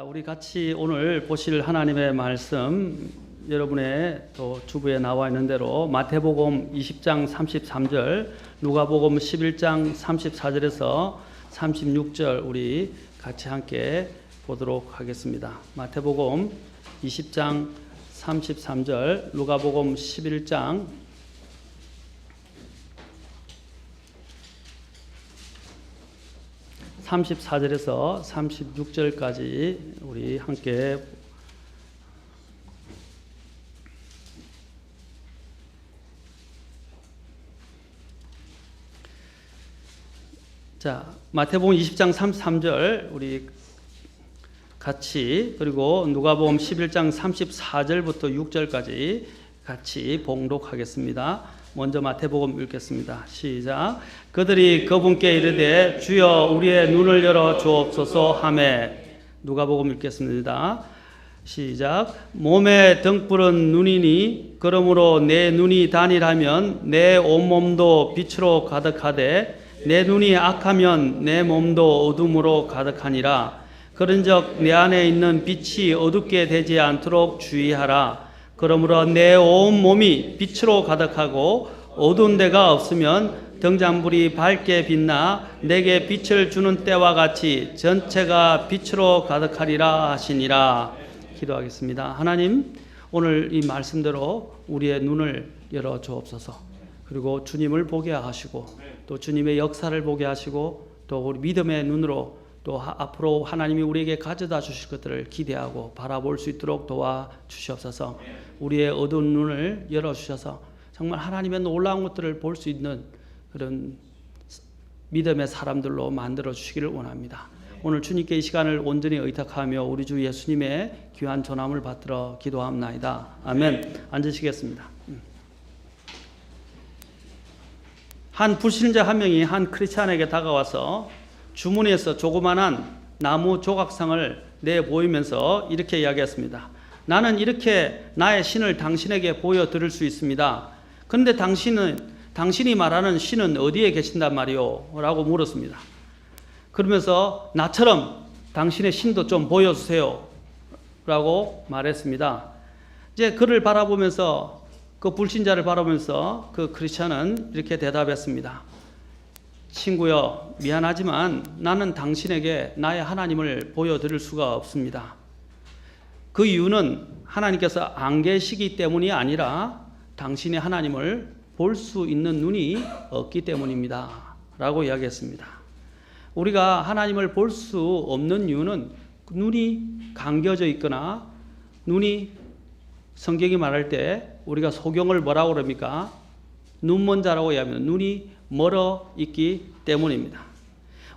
우리 같이 오늘 보실 하나님의 말씀, 여러분의 또 주부에 나와 있는 대로 마태복음 20장 33절, 누가복음 11장 34절에서 36절 우리 같이 함께 보도록 하겠습니다. 마태복음 20장 33절, 누가복음 11장 34절에서 36절까지 우리 함께 마태복음 20장 33절 우리 같이, 그리고 누가복음 11장 34절부터 6절까지 같이 봉독하겠습니다. 먼저 마태복음 읽겠습니다. 시작. 그들이 그분께 이르되 주여 우리의 눈을 열어 주옵소서 하매. 누가복음 읽겠습니다. 시작. 몸에 등불은 눈이니 그러므로 내 눈이 단일하면 내 온몸도 빛으로 가득하되 내 눈이 악하면 내 몸도 어둠으로 가득하니라. 그런즉 내 안에 있는 빛이 어둡게 되지 않도록 주의하라. 그러므로 내 온 몸이 빛으로 가득하고 어두운 데가 없으면 등잔불이 밝게 빛나 내게 빛을 주는 때와 같이 전체가 빛으로 가득하리라 하시니라. 기도하겠습니다. 하나님, 오늘 이 말씀대로 우리의 눈을 열어 주옵소서. 그리고 주님을 보게 하시고 또 주님의 역사를 보게 하시고 또 우리 믿음의 눈으로 또 앞으로 하나님이 우리에게 가져다 주실 것들을 기대하고 바라볼 수 있도록 도와주시옵소서. 우리의 어두운 눈을 열어주셔서 정말 하나님의 놀라운 것들을 볼 수 있는 그런 믿음의 사람들로 만들어 주시기를 원합니다. 오늘 주님께 이 시간을 온전히 의탁하며 우리 주 예수님의 귀한 전함을 받들어 기도합나이다. 아멘. 앉으시겠습니다. 한 불신자 한 명이 한 크리스찬에게 다가와서 주머니에서 조그만한 나무 조각상을 내보이면서 이렇게 이야기했습니다. 나는 이렇게 나의 신을 당신에게 보여드릴 수 있습니다. 그런데 당신이 말하는 신은 어디에 계신단 말이오? 라고 물었습니다. 그러면서 나처럼 당신의 신도 좀 보여주세요. 라고 말했습니다. 이제 그를 바라보면서, 그 불신자를 바라보면서 그 크리스찬은 이렇게 대답했습니다. 친구여, 미안하지만 나는 당신에게 나의 하나님을 보여드릴 수가 없습니다. 그 이유는 하나님께서 안 계시기 때문이 아니라 당신의 하나님을 볼 수 있는 눈이 없기 때문입니다. 라고 이야기했습니다. 우리가 하나님을 볼 수 없는 이유는 눈이 감겨져 있거나 눈이, 성경이 말할 때 우리가 소경을 뭐라고 그럽니까? 눈먼자라고 이야기하면 눈이 멀어 있기 때문입니다.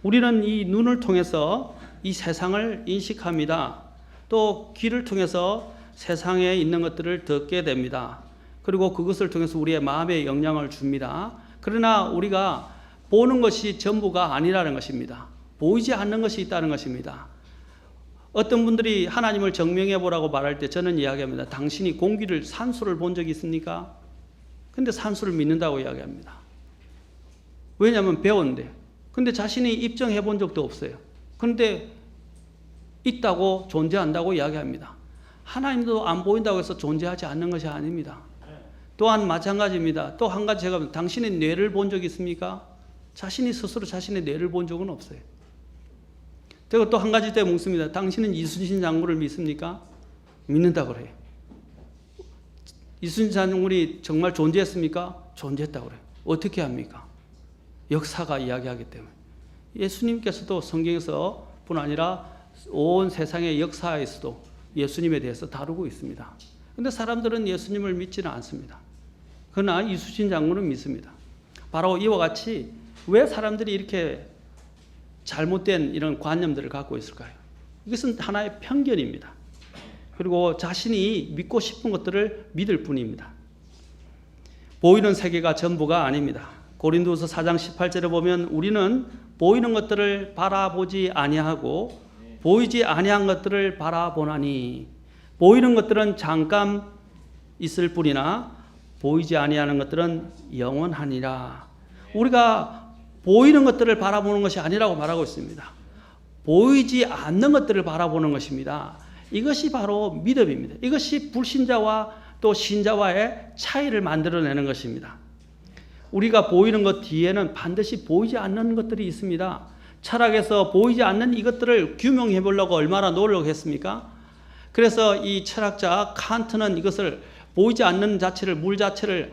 우리는 이 눈을 통해서 이 세상을 인식합니다. 또 귀를 통해서 세상에 있는 것들을 듣게 됩니다. 그리고 그것을 통해서 우리의 마음에 영향을 줍니다. 그러나 우리가 보는 것이 전부가 아니라는 것입니다. 보이지 않는 것이 있다는 것입니다. 어떤 분들이 하나님을 증명해 보라고 말할 때 저는 이야기합니다. 당신이 공기를, 산소를 본 적이 있습니까? 근데 산소를 믿는다고 이야기합니다. 왜냐하면 배웠는데. 근데 자신이 입증해 본 적도 없어요. 그런데 있다고, 존재한다고 이야기합니다. 하나님도 안 보인다고 해서 존재하지 않는 것이 아닙니다. 또한 마찬가지입니다. 또 한 가지 제가, 당신의 뇌를 본 적이 있습니까? 자신이 스스로 자신의 뇌를 본 적은 없어요. 제가 또 한 가지 때 묻습니다. 당신은 이순신 장군을 믿습니까? 믿는다고 그래요. 이순신 장군이 정말 존재했습니까? 존재했다고 그래요. 어떻게 합니까? 역사가 이야기하기 때문에. 예수님께서도 성경에서 뿐 아니라 온 세상의 역사에서도 예수님에 대해서 다루고 있습니다. 그런데 사람들은 예수님을 믿지는 않습니다. 그러나 이순신 장군은 믿습니다. 바로 이와 같이 왜 사람들이 이렇게 잘못된 이런 관념들을 갖고 있을까요? 이것은 하나의 편견입니다. 그리고 자신이 믿고 싶은 것들을 믿을 뿐입니다. 보이는 세계가 전부가 아닙니다. 고린도서 4장 18절에 보면 우리는 보이는 것들을 바라보지 아니하고 보이지 아니한 것들을 바라보나니, 보이는 것들은 잠깐 있을 뿐이나 보이지 아니하는 것들은 영원하니라. 우리가 보이는 것들을 바라보는 것이 아니라고 말하고 있습니다. 보이지 않는 것들을 바라보는 것입니다. 이것이 바로 믿음입니다. 이것이 불신자와 또 신자와의 차이를 만들어내는 것입니다. 우리가 보이는 것 뒤에는 반드시 보이지 않는 것들이 있습니다. 철학에서 보이지 않는 이것들을 규명해 보려고 얼마나 노력했습니까? 그래서 이 철학자 칸트는 이것을 보이지 않는 자체를, 물 자체를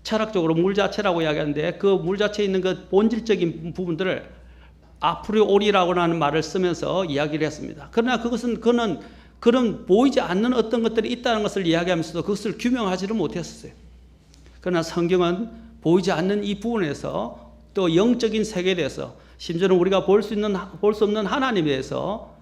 철학적으로 물 자체라고 이야기하는데, 그 물 자체에 있는 그 본질적인 부분들을 아프리오리라고 하는 말을 쓰면서 이야기를 했습니다. 그러나 그는 그런 보이지 않는 어떤 것들이 있다는 것을 이야기하면서도 그것을 규명하지를 못했어요. 그러나 성경은 보이지 않는 이 부분에서 또 영적인 세계에 대해서, 심지어는 우리가 볼 수 없는 하나님에 대해서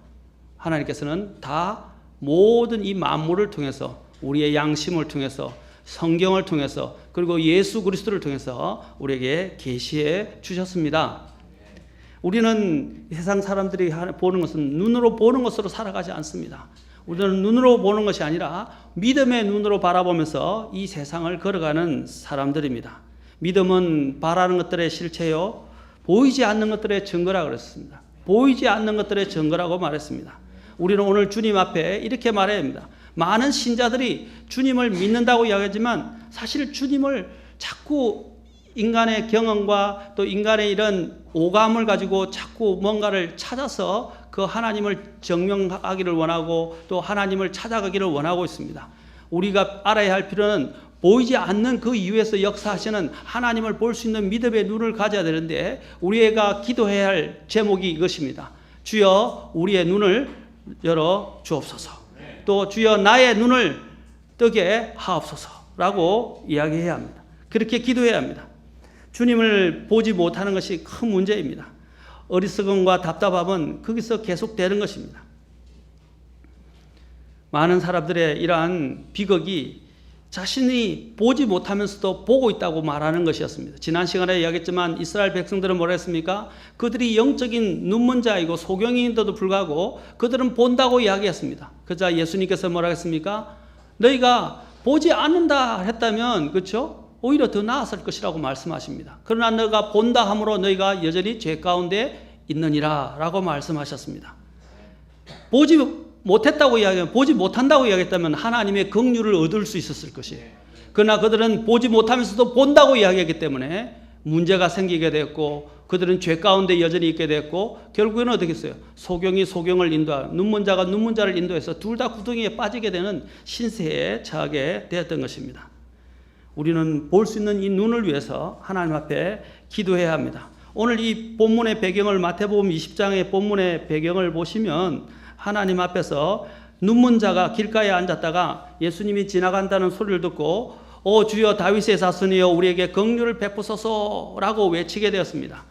하나님께서는 다 모든 이 만물을 통해서, 우리의 양심을 통해서, 성경을 통해서, 그리고 예수 그리스도를 통해서 우리에게 계시해 주셨습니다. 우리는 세상 사람들이 보는 것은 눈으로 보는 것으로 살아가지 않습니다. 우리는 눈으로 보는 것이 아니라 믿음의 눈으로 바라보면서 이 세상을 걸어가는 사람들입니다. 믿음은 바라는 것들의 실체요, 보이지 않는 것들의 증거라고 그랬습니다. 보이지 않는 것들의 증거라고 말했습니다. 우리는 오늘 주님 앞에 이렇게 말해야 합니다. 많은 신자들이 주님을 믿는다고 이야기하지만 사실 주님을 자꾸 인간의 경험과 또 인간의 이런 오감을 가지고 자꾸 뭔가를 찾아서 그 하나님을 증명하기를 원하고 또 하나님을 찾아가기를 원하고 있습니다. 우리가 알아야 할 필요는 보이지 않는 그 이유에서 역사하시는 하나님을 볼 수 있는 믿음의 눈을 가져야 되는데, 우리가 기도해야 할 제목이 이것입니다. 주여 우리의 눈을 열어 주옵소서. 또 주여 나의 눈을 뜨게 하옵소서라고 이야기해야 합니다. 그렇게 기도해야 합니다. 주님을 보지 못하는 것이 큰 문제입니다. 어리석음과 답답함은 거기서 계속되는 것입니다. 많은 사람들의 이러한 비극이 자신이 보지 못하면서도 보고 있다고 말하는 것이었습니다. 지난 시간에 이야기했지만 이스라엘 백성들은 뭐라 했습니까? 그들이 영적인 눈먼자이고 소경인데도 불구하고 그들은 본다고 이야기했습니다. 그러자 예수님께서 뭐라 했습니까? 너희가 보지 않는다 했다면, 그렇죠? 오히려 더 나았을 것이라고 말씀하십니다. 그러나 너가 본다 함으로 너희가 여전히 죄 가운데 있느니라 라고 말씀하셨습니다. 보지 못했다고 이야기하면, 보지 못한다고 이야기했다면 하나님의 긍휼을 얻을 수 있었을 것이에요. 그러나 그들은 보지 못하면서도 본다고 이야기했기 때문에 문제가 생기게 됐고, 그들은 죄 가운데 여전히 있게 됐고, 결국에는 어떻게 했어요? 소경이 소경을 인도하고 눈먼 자가 눈먼 자를 인도해서 둘 다 구덩이에 빠지게 되는 신세에 처하게 되었던 것입니다. 우리는 볼 수 있는 이 눈을 위해서 하나님 앞에 기도해야 합니다. 오늘 이 본문의 배경을, 마태복음 20장의 본문의 배경을 보시면 하나님 앞에서 눈먼 자가 길가에 앉았다가 예수님이 지나간다는 소리를 듣고 오 주여 다윗의 자손이여 우리에게 긍휼을 베푸소서라고 외치게 되었습니다.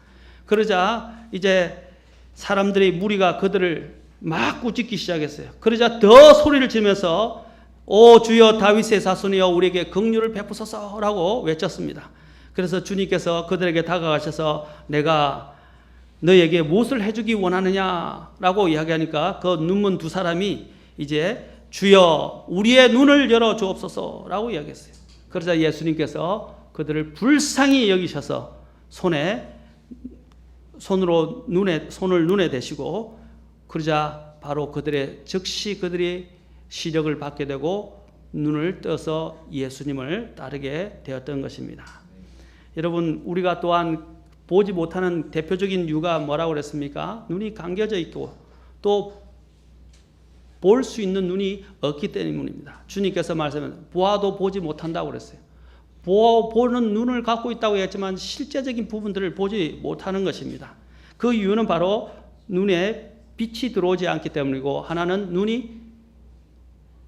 그러자 이제 사람들이, 무리가 그들을 막 꾸짖기 시작했어요. 그러자 더 소리를 지르면서 오 주여 다윗의 자손이여 우리에게 긍휼을 베푸소서라고 외쳤습니다. 그래서 주님께서 그들에게 다가가셔서 내가 너에게 무엇을 해주기 원하느냐라고 이야기하니까 그 눈먼 두 사람이 이제 주여 우리의 눈을 열어 주옵소서라고 이야기했어요. 그러자 예수님께서 그들을 불쌍히 여기셔서 손을 눈에 대시고, 그러자 바로 즉시 그들이 시력을 받게 되고 눈을 떠서 예수님을 따르게 되었던 것입니다. 여러분, 우리가 또한 보지 못하는 대표적인 이유가 뭐라고 그랬습니까? 눈이 감겨져 있고 또 볼 수 있는 눈이 없기 때문입니다. 주님께서 말씀하신 보아도 보지 못한다고 그랬어요. 보는 눈을 갖고 있다고 했지만 실제적인 부분들을 보지 못하는 것입니다. 그 이유는 바로 눈에 빛이 들어오지 않기 때문이고, 하나는 눈이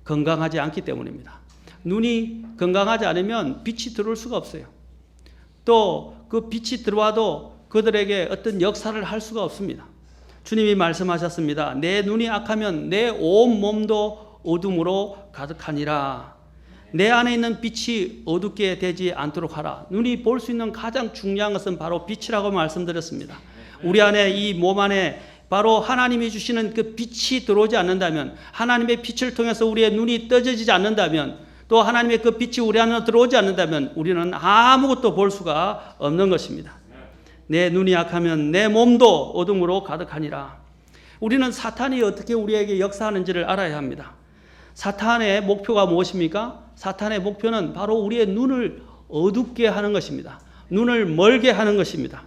건강하지 않기 때문입니다. 눈이 건강하지 않으면 빛이 들어올 수가 없어요. 또 그 빛이 들어와도 그들에게 어떤 역사를 할 수가 없습니다. 주님이 말씀하셨습니다. 내 눈이 악하면 내 온 몸도 어둠으로 가득하니라. 내 안에 있는 빛이 어둡게 되지 않도록 하라. 눈이 볼 수 있는 가장 중요한 것은 바로 빛이라고 말씀드렸습니다. 우리 안에, 이 몸 안에 바로 하나님이 주시는 그 빛이 들어오지 않는다면, 하나님의 빛을 통해서 우리의 눈이 떠져지지 않는다면, 또 하나님의 그 빛이 우리 안으로 들어오지 않는다면 우리는 아무것도 볼 수가 없는 것입니다. 내 눈이 약하면 내 몸도 어둠으로 가득하니라. 우리는 사탄이 어떻게 우리에게 역사하는지를 알아야 합니다. 사탄의 목표가 무엇입니까? 사탄의 목표는 바로 우리의 눈을 어둡게 하는 것입니다. 눈을 멀게 하는 것입니다.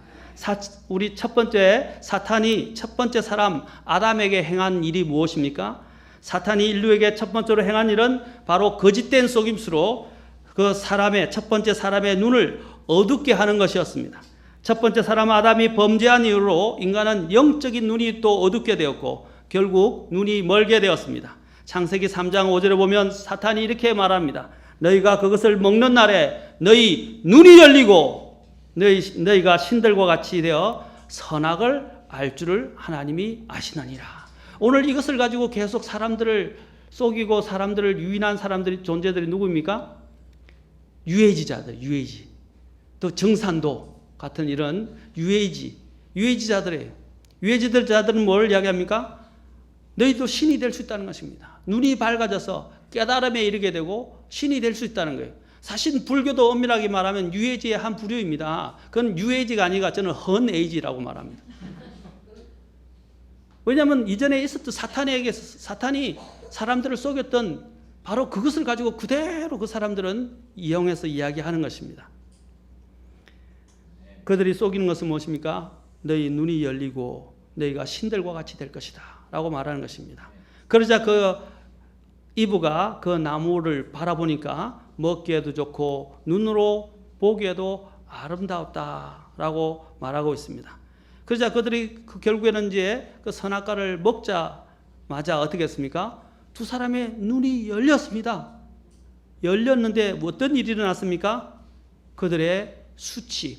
우리 첫 번째, 사탄이 첫 번째 사람 아담에게 행한 일이 무엇입니까? 사탄이 인류에게 첫 번째로 행한 일은 바로 거짓된 속임수로 그 사람의, 첫 번째 사람의 눈을 어둡게 하는 것이었습니다. 첫 번째 사람 아담이 범죄한 이후로 인간은 영적인 눈이 또 어둡게 되었고 결국 눈이 멀게 되었습니다. 창세기 3장 5절에 보면 사탄이 이렇게 말합니다. 너희가 그것을 먹는 날에 너희 눈이 열리고 너희가 신들과 같이 되어 선악을 알 줄을 하나님이 아시나니라. 오늘 이것을 가지고 계속 사람들을 속이고 사람들을 유인한 사람들이, 존재들이 누구입니까? 유해지자들, 유해지. 또 정산도 같은 이런 유해지자들이에요. 유해지자들은 뭘 이야기합니까? 너희도 신이 될 수 있다는 것입니다. 눈이 밝아져서 깨달음에 이르게 되고 신이 될 수 있다는 거예요. 사실 불교도 엄밀하게 말하면 유해지의 한 부류입니다. 그건 유해지가 아니라 저는 헌에이지라고 말합니다. 왜냐하면 이전에 있었던 사탄이 사람들을 속였던 바로 그것을 가지고 그대로 그 사람들은 이용해서 이야기하는 것입니다. 그들이 속이는 것은 무엇입니까? 너희 눈이 열리고 너희가 신들과 같이 될 것이다 라고 말하는 것입니다. 그러자 그 이브가 그 나무를 바라보니까 먹기에도 좋고 눈으로 보기에도 아름다웠다 라고 말하고 있습니다. 그러자 그들이 결국에는 이제 그 선악과를 먹자마자 어떻게 했습니까? 두 사람의 눈이 열렸습니다. 열렸는데 어떤 일이 일어났습니까? 그들의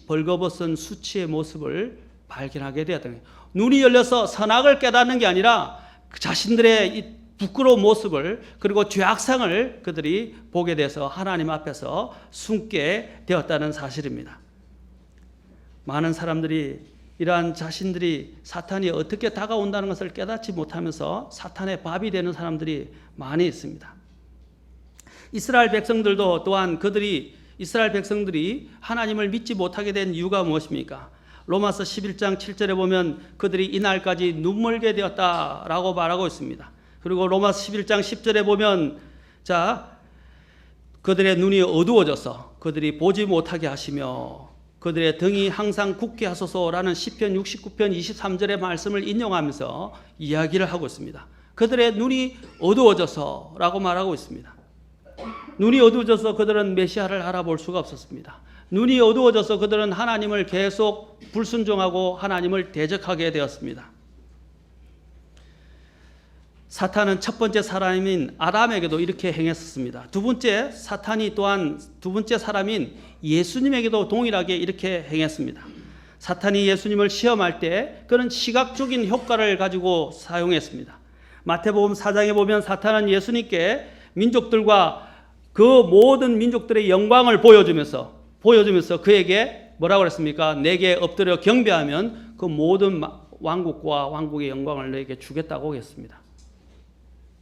벌거벗은 수치의 모습을 발견하게 되었던 거예요. 눈이 열려서 선악을 깨닫는 게 아니라 자신들의 이 부끄러운 모습을, 그리고 죄악상을 그들이 보게 돼서 하나님 앞에서 숨게 되었다는 사실입니다. 많은 사람들이 이러한 자신들이 사탄이 어떻게 다가온다는 것을 깨닫지 못하면서 사탄의 밥이 되는 사람들이 많이 있습니다. 이스라엘 백성들도 또한 이스라엘 백성들이 하나님을 믿지 못하게 된 이유가 무엇입니까? 로마서 11장 7절에 보면 그들이 이날까지 눈멀게 되었다라고 말하고 있습니다. 그리고 로마서 11장 10절에 보면 그들의 눈이 어두워져서 그들이 보지 못하게 하시며 그들의 등이 항상 굳게 하소서라는 시편 69편 23절의 말씀을 인용하면서 이야기를 하고 있습니다. 그들의 눈이 어두워져서 라고 말하고 있습니다. 눈이 어두워져서 그들은 메시아를 알아볼 수가 없었습니다. 눈이 어두워져서 그들은 하나님을 계속 불순종하고 하나님을 대적하게 되었습니다. 사탄은 첫 번째 사람인 아담에게도 이렇게 행했었습니다. 두 번째 사탄이 또한 두 번째 사람인 예수님에게도 동일하게 이렇게 행했습니다. 사탄이 예수님을 시험할 때 그런 시각적인 효과를 가지고 사용했습니다. 마태복음 4장에 보면 사탄은 예수님께 민족들과 그 모든 민족들의 영광을 보여주면서 그에게 뭐라고 그랬습니까? 내게 엎드려 경배하면 그 모든 왕국과 왕국의 영광을 너에게 주겠다고 했습니다.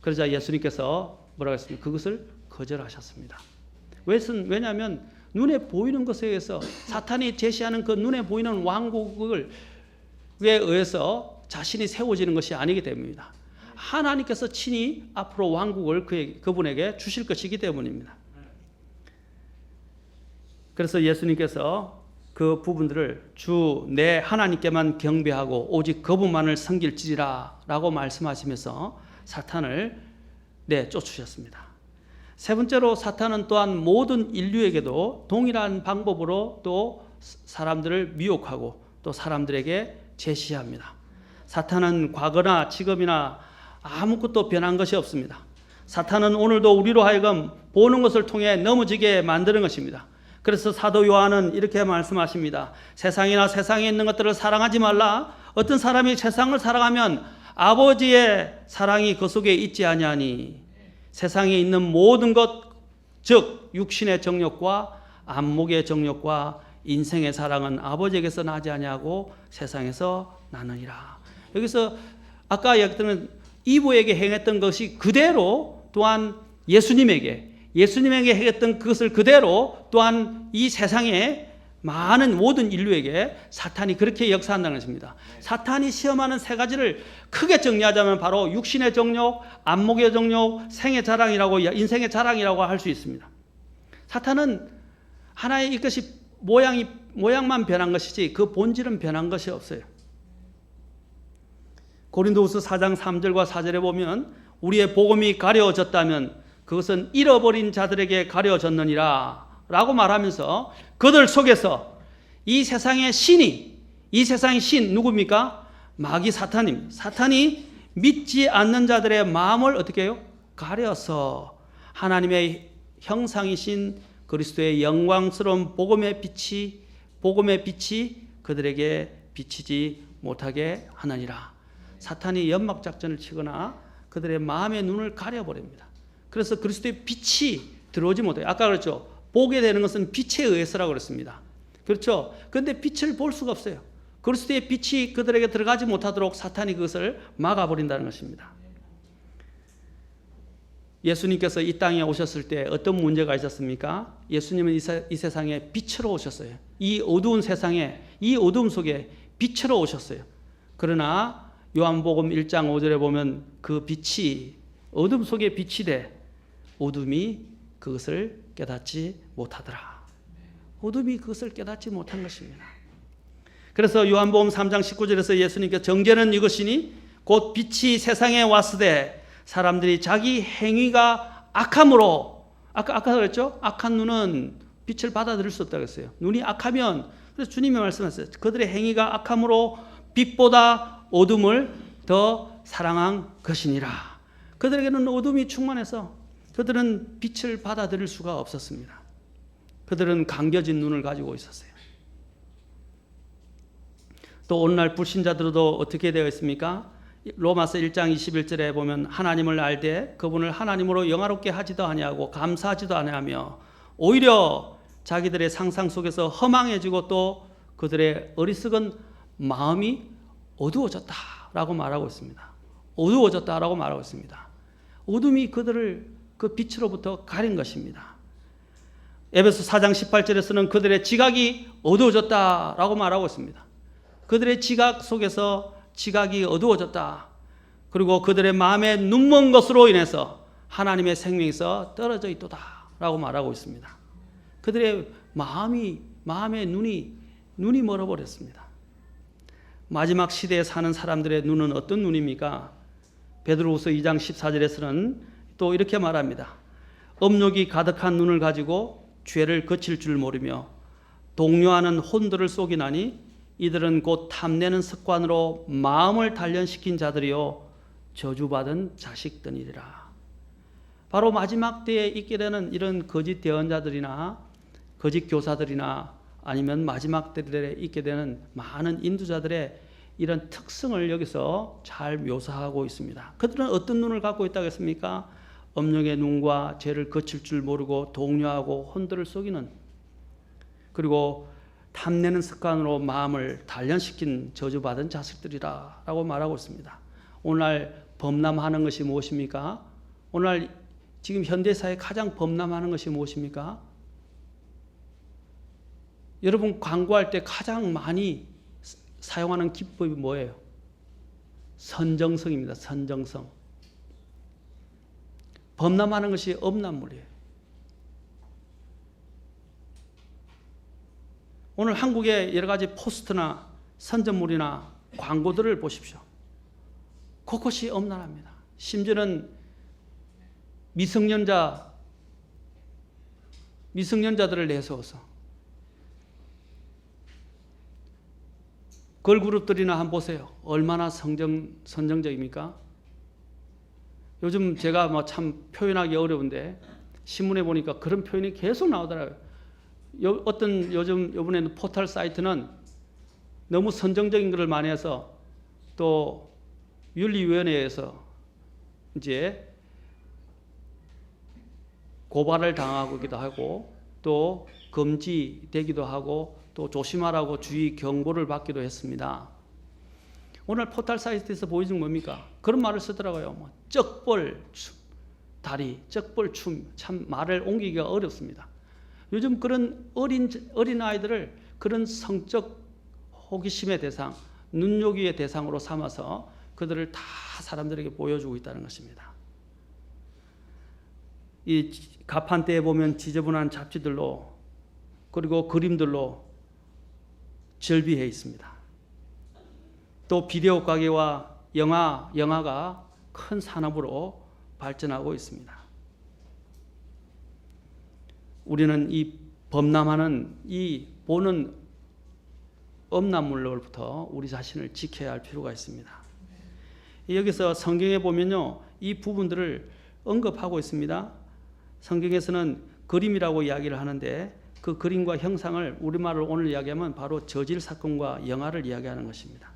그러자 예수님께서 뭐라고 했습니까? 그것을 거절하셨습니다. 왜냐하면 눈에 보이는 것에 의해서 사탄이 제시하는 그 눈에 보이는 왕국에 의해서 자신이 세워지는 것이 아니기 때문입니다. 하나님께서 친히 앞으로 왕국을 그분에게 주실 것이기 때문입니다. 그래서 예수님께서 그 부분들을 주 내 하나님께만 경배하고 오직 그분만을 섬길지리라 라고 말씀하시면서 사탄을 쫓으셨습니다. 세 번째로 사탄은 또한 모든 인류에게도 동일한 방법으로 또 사람들을 미혹하고 또 사람들에게 제시합니다. 사탄은 과거나 지금이나 아무것도 변한 것이 없습니다. 사탄은 오늘도 우리로 하여금 보는 것을 통해 넘어지게 만드는 것입니다. 그래서 사도 요한은 이렇게 말씀하십니다. 세상이나 세상에 있는 것들을 사랑하지 말라. 어떤 사람이 세상을 사랑하면 아버지의 사랑이 그 속에 있지 아니하니 세상에 있는 모든 것, 즉 육신의 정욕과 안목의 정욕과 인생의 사랑은 아버지에게서 나지 아니하고 세상에서 나느니라. 여기서 아까 이야기했던 이브에게 행했던 것이 그대로 또한 예수님에게 행했던 그것을 그대로 또한 이 세상에 많은 모든 인류에게 사탄이 그렇게 역사한다는 것입니다. 사탄이 시험하는 세 가지를 크게 정리하자면 바로 육신의 정욕, 안목의 정욕, 생의 자랑이라고, 인생의 자랑이라고 할 수 있습니다. 사탄은 하나의 이것이 모양만 변한 것이지 그 본질은 변한 것이 없어요. 고린도후서 4장 3절과 4절에 보면 우리의 복음이 가려졌다면 그것은 잃어버린 자들에게 가려졌느니라 라고 말하면서 그들 속에서 이 세상의 신이, 이 세상의 신 누굽니까? 마귀 사탄입니다. 사탄이 믿지 않는 자들의 마음을 어떻게 해요? 가려서 하나님의 형상이신 그리스도의 영광스러운 복음의 빛이 그들에게 비치지 못하게 하느니라. 사탄이 연막작전을 치거나 그들의 마음의 눈을 가려버립니다. 그래서 그리스도의 빛이 들어오지 못해요. 아까 그랬죠. 보게 되는 것은 빛에 의해서라고 그랬습니다. 그렇죠. 그런데 빛을 볼 수가 없어요. 그리스도의 빛이 그들에게 들어가지 못하도록 사탄이 그것을 막아버린다는 것입니다. 예수님께서 이 땅에 오셨을 때 어떤 문제가 있었습니까? 예수님은 이 세상에 빛으로 오셨어요. 이 어두운 세상에, 이 어둠 속에 빛으로 오셨어요. 그러나 요한복음 1장 5절에 보면 그 빛이 어둠 속에 빛이 돼 어둠이 그것을 깨닫지 못하더라. 어둠이 그것을 깨닫지 못한 것입니다. 그래서 요한복음 3장 19절에서 예수님께서 정죄는 이것이니 곧 빛이 세상에 왔으되 사람들이 자기 행위가 악함으로 아까 그랬죠? 악한 눈은 빛을 받아들일 수 없다고 했어요. 눈이 악하면 그래서 주님이 말씀하셨어요. 그들의 행위가 악함으로 빛보다 어둠을 더 사랑한 것이니라. 그들에게는 어둠이 충만해서 그들은 빛을 받아들일 수가 없었습니다. 그들은 감겨진 눈을 가지고 있었어요. 또 오늘날 불신자들도 어떻게 되어 있습니까? 로마서 1장 21절에 보면 하나님을 알되 그분을 하나님으로 영화롭게 하지도 아니하고 감사하지도 아니하며 오히려 자기들의 상상 속에서 허망해지고 또 그들의 어리석은 마음이 어두워졌다라고 말하고 있습니다. 어두워졌다라고 말하고 있습니다. 어둠이 그들을 그 빛으로부터 가린 것입니다. 에베소 4장 18절에서는 그들의 지각이 어두워졌다라고 말하고 있습니다. 그들의 지각 속에서 지각이 어두워졌다. 그리고 그들의 마음에 눈먼 것으로 인해서 하나님의 생명에서 떨어져 있도다라고 말하고 있습니다. 그들의 마음의 눈이 멀어버렸습니다. 마지막 시대에 사는 사람들의 눈은 어떤 눈입니까? 베드로후서 2장 14절에서는 또 이렇게 말합니다. 음욕이 가득한 눈을 가지고 죄를 거칠 줄 모르며 동요하는 혼들을 속이나니 이들은 곧 탐내는 습관으로 마음을 단련시킨 자들이요 저주받은 자식들이라. 바로 마지막 때에 있게 되는 이런 거짓 대언자들이나 거짓 교사들이나 아니면 마지막 때에 있게 되는 많은 인도자들의 이런 특성을 여기서 잘 묘사하고 있습니다. 그들은 어떤 눈을 갖고 있다고 했습니까? 음욕의 눈과 죄를 거칠 줄 모르고 동요하고 혼들을 속이는, 그리고 탐내는 습관으로 마음을 단련시킨 저주받은 자식들이라 라고 말하고 있습니다. 오늘 범람하는 것이 무엇입니까? 오늘 지금 현대사에 가장 범람하는 것이 무엇입니까? 여러분 광고할 때 가장 많이 사용하는 기법이 뭐예요? 선정성입니다. 선정성. 범람하는 것이 음란물이에요. 오늘 한국의 여러 가지 포스터나 선전물이나 광고들을 보십시오. 그것이 음란합니다. 심지어는 미성년자들을 내세워서 걸그룹들이나 한번 보세요. 얼마나 선정적입니까? 요즘 제가 참 표현하기 어려운데 신문에 보니까 그런 표현이 계속 나오더라고요. 어떤 요번에는 포털 사이트는 너무 선정적인 것을 많이 해서 또 윤리위원회에서 이제 고발을 당하기도 하고 또 금지되기도 하고 또 조심하라고 주의 경고를 받기도 했습니다. 오늘 포털 사이트에서 보여준 뭡니까? 그런 말을 쓰더라고요. 뭐 쩍벌춤, 다리, 쩍벌춤, 참 말을 옮기기가 어렵습니다. 요즘 그런 어린 아이들을 그런 성적 호기심의 대상, 눈요기의 대상으로 삼아서 그들을 다 사람들에게 보여주고 있다는 것입니다. 이 가판대에 보면 지저분한 잡지들로 그리고 그림들로 절비해 있습니다. 또 비디오 가게와 영화가 큰 산업으로 발전하고 있습니다. 우리는 이 범람하는 이 보는 음란물로부터 우리 자신을 지켜야 할 필요가 있습니다. 여기서 성경에 보면요, 이 부분들을 언급하고 있습니다. 성경에서는 그림이라고 이야기를 하는데 그 그림과 형상을 우리말로 오늘 이야기하면 바로 저질 사건과 영화를 이야기하는 것입니다.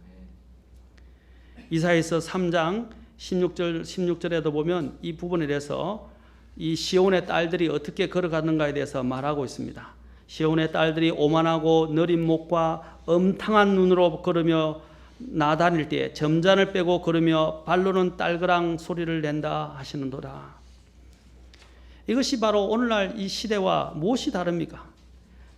이사야서 3장 16절에도 보면 이 부분에 대해서 이 시온의 딸들이 어떻게 걸어가는가에 대해서 말하고 있습니다. 시온의 딸들이 오만하고 느린 목과 엄탕한 눈으로 걸으며 나다닐 때 점잔을 빼고 걸으며 발로는 딸그랑 소리를 낸다 하시는도다. 이것이 바로 오늘날 이 시대와 무엇이 다릅니까?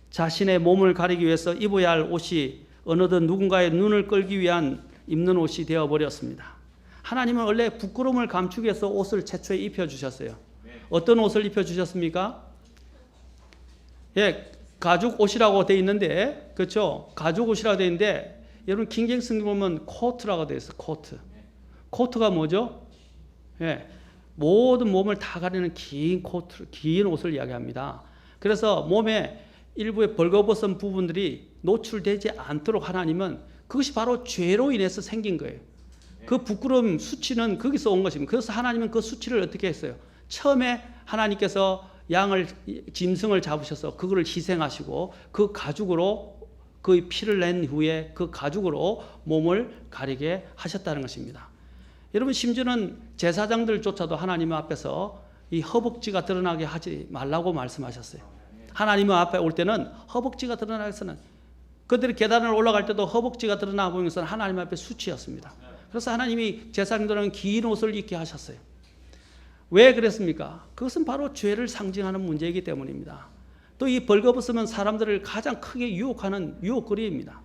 자신의 몸을 가리기 위해서 입어야 할 옷이 어느덧 누군가의 눈을 끌기 위한 입는 옷이 되어버렸습니다. 하나님은 원래 부끄러움을 감추기 위해서 옷을 최초에 입혀주셨어요. 어떤 옷을 입혀주셨습니까? 예, 가죽 옷이라고 되어 있는데, 그렇죠? 가죽 옷이라고 되어 있는데, 여러분 킹제임스 성경 보면 코트라고 되어 있어요. 코트. 코트가 뭐죠? 예, 모든 몸을 다 가리는 긴 코트, 긴 옷을 이야기합니다. 그래서 몸에 일부의 벌거벗은 부분들이 노출되지 않도록 하나님은 그것이 바로 죄로 인해서 생긴 거예요. 그 부끄러움 수치는 거기서 온 것입니다. 그래서 하나님은 그 수치를 어떻게 했어요? 처음에 하나님께서 짐승을 잡으셔서 그거를 희생하시고 그 가죽으로 그 피를 낸 후에 그 가죽으로 몸을 가리게 하셨다는 것입니다. 여러분 심지어는 제사장들조차도 하나님 앞에서 이 허벅지가 드러나게 하지 말라고 말씀하셨어요. 하나님 앞에 올 때는 허벅지가 드러나서는 그들이 계단을 올라갈 때도 허벅지가 드러나 보이는 것은 하나님 앞에 수치였습니다. 그래서 하나님이 제사장들은 긴 옷을 입게 하셨어요. 왜 그랬습니까? 그것은 바로 죄를 상징하는 문제이기 때문입니다. 또 이 벌거벗으면 사람들을 가장 크게 유혹하는 유혹거리입니다.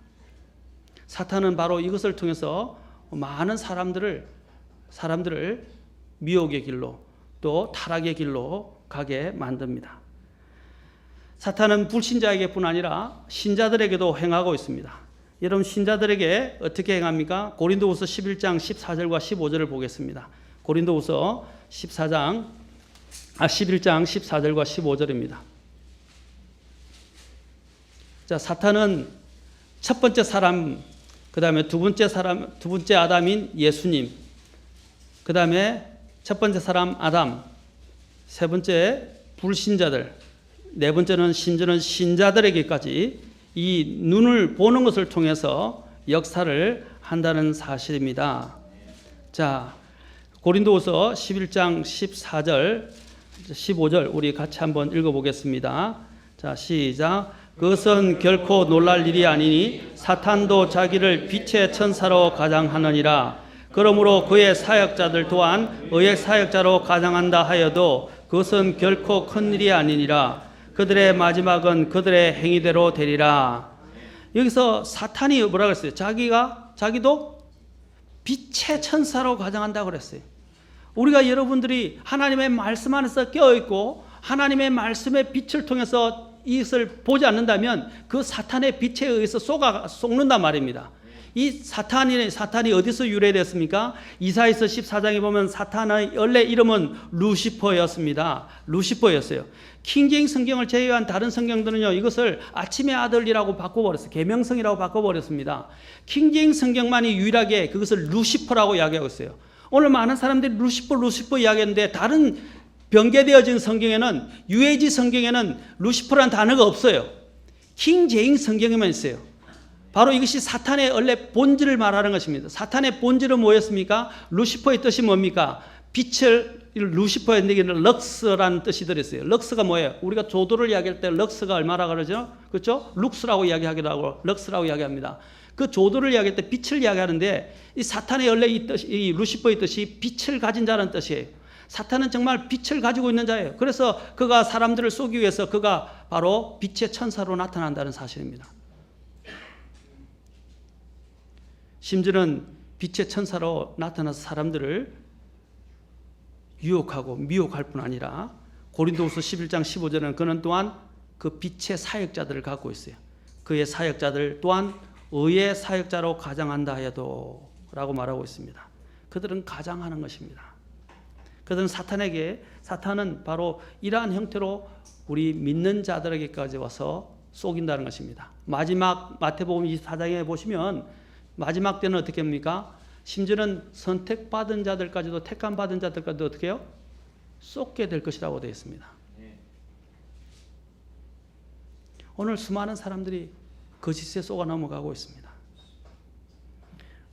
사탄은 바로 이것을 통해서 많은 사람들을 미혹의 길로 또 타락의 길로 가게 만듭니다. 사탄은 불신자에게뿐 아니라 신자들에게도 행하고 있습니다. 여러분 신자들에게 어떻게 행합니까? 고린도후서 11장 14절과 15절을 보겠습니다. 고린도후서 11장 14절과 15절입니다. 자, 사탄은 첫 번째 사람, 그 다음에 두 번째 아담인 예수님, 그 다음에 첫 번째 사람 아담, 세 번째 불신자들, 네 번째는 심지어는 신자들에게까지 이 눈을 보는 것을 통해서 역사를 한다는 사실입니다. 자, 고린도후서 11장 14절, 15절 우리 같이 한번 읽어보겠습니다. 자, 시작. 그것은 결코 놀랄 일이 아니니 사탄도 자기를 빛의 천사로 가장하느니라. 그러므로 그의 사역자들 또한 의의 사역자로 가장한다 하여도 그것은 결코 큰 일이 아니니라. 그들의 마지막은 그들의 행위대로 되리라. 여기서 사탄이 뭐라고 했어요? 자기도 빛의 천사로 가장한다고 그랬어요. 우리가 여러분들이 하나님의 말씀 안에서 깨어있고 하나님의 말씀의 빛을 통해서 이것을 보지 않는다면 그 사탄의 빛에 의해서 속는단 말입니다. 이 사탄이 어디서 유래됐습니까? 이사야서 14장에 보면 사탄의 원래 이름은 루시퍼였습니다. 루시퍼였어요. 킹제임스 성경을 제외한 다른 성경들은요, 이것을 아침의 아들이라고 바꿔버렸어요. 계명성이라고 바꿔버렸습니다. 킹제임스 성경만이 유일하게 그것을 루시퍼라고 이야기하고 있어요. 오늘 많은 사람들이 루시퍼 이야기하는데 다른 변개되어진 성경에는, UAG 성경에는 루시퍼라는 단어가 없어요. 킹제임스 성경에만 있어요. 바로 이것이 사탄의 원래 본질을 말하는 것입니다. 사탄의 본질은 뭐였습니까? 루시퍼의 뜻이 뭡니까? 빛을 루시퍼의 얘기는 럭스라는 뜻이 들었어요. 럭스가 뭐예요? 우리가 조도를 이야기할 때 럭스가 얼마나 그러죠? 그렇죠? 룩스라고 이야기하기도 하고 럭스라고 이야기합니다. 그 조도를 이야기할 때 빛을 이야기하는데 이 사탄의 원래 이 뜻이, 이 루시퍼의 뜻이 빛을 가진 자라는 뜻이에요. 사탄은 정말 빛을 가지고 있는 자예요. 그래서 그가 사람들을 쏘기 위해서 그가 바로 빛의 천사로 나타난다는 사실입니다. 심지어는 빛의 천사로 나타나서 사람들을 유혹하고 미혹할 뿐 아니라 고린도후서 11장 15절에는 그는 또한 그 빛의 사역자들을 갖고 있어요. 그의 사역자들 또한 의의 사역자로 가장한다 하여도 라고 말하고 있습니다. 그들은 가장하는 것입니다. 그들은 사탄은 바로 이러한 형태로 우리 믿는 자들에게까지 와서 속인다는 것입니다. 마지막 마태복음 24장에 보시면 마지막 때는 어떻게 합니까? 심지어는 선택받은 자들까지도 택함 받은 자들까지도 어떻게 해요? 쏟게 될 것이라고 되어 있습니다. 오늘 수많은 사람들이 거짓에 쏘가 넘어가고 있습니다.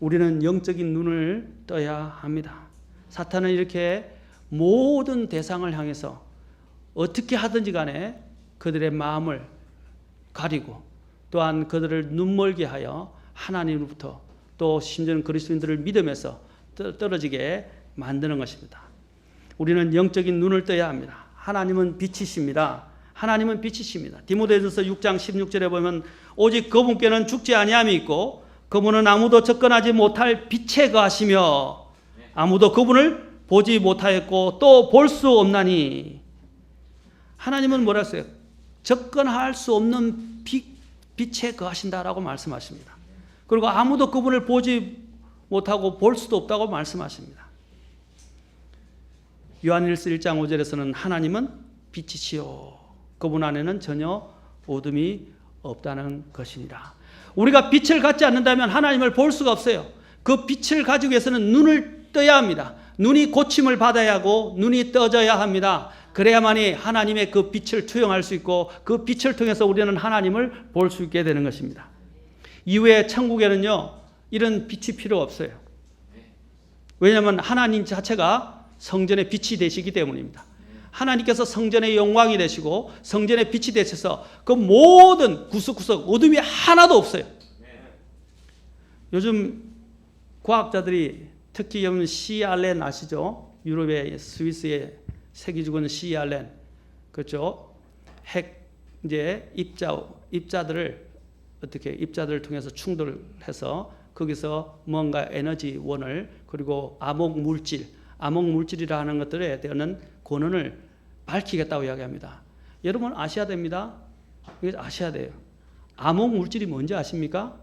우리는 영적인 눈을 떠야 합니다. 사탄은 이렇게 모든 대상을 향해서 어떻게 하든지 간에 그들의 마음을 가리고 또한 그들을 눈멀게 하여 하나님으로부터 또 심지어는 그리스도인들을 믿음에서 떨어지게 만드는 것입니다. 우리는 영적인 눈을 떠야 합니다. 하나님은 빛이십니다. 하나님은 빛이십니다. 디모데전서 6장 16절에 보면 오직 그분께는 죽지 아니함이 있고 그분은 아무도 접근하지 못할 빛에 거하시며 아무도 그분을 보지 못하였고 또 볼 수 없나니. 하나님은 뭐라 했어요? 접근할 수 없는 빛에 거하신다라고 말씀하십니다. 그리고 아무도 그분을 보지 못하고 볼 수도 없다고 말씀하십니다. 요한일서 1장 5절에서는 하나님은 빛이시요 그분 안에는 전혀 어둠이 없다는 것이니라. 우리가 빛을 갖지 않는다면 하나님을 볼 수가 없어요. 그 빛을 가지기 위해서는 눈을 떠야 합니다. 눈이 고침을 받아야 하고 눈이 떠져야 합니다. 그래야만이 하나님의 그 빛을 투영할 수 있고 그 빛을 통해서 우리는 하나님을 볼 수 있게 되는 것입니다. 이후에 천국에는요 이런 빛이 필요 없어요. 왜냐하면 하나님 자체가 성전의 빛이 되시기 때문입니다. 하나님께서 성전의 영광이 되시고 성전의 빛이 되셔서 그 모든 구석구석 어둠이 하나도 없어요. 요즘 과학자들이 특히 여러분 CERN 아시죠? 유럽의 스위스의 세계주권 CERN 그렇죠? 핵 이제 입자들을 어떻게 입자들을 통해서 충돌해서 거기서 뭔가 에너지원을 그리고 암흑물질이라 하는 것들에 대한 권한을 밝히겠다고 이야기합니다. 여러분 아셔야 됩니다. 이거 아셔야 돼요. 암흑물질이 뭔지 아십니까?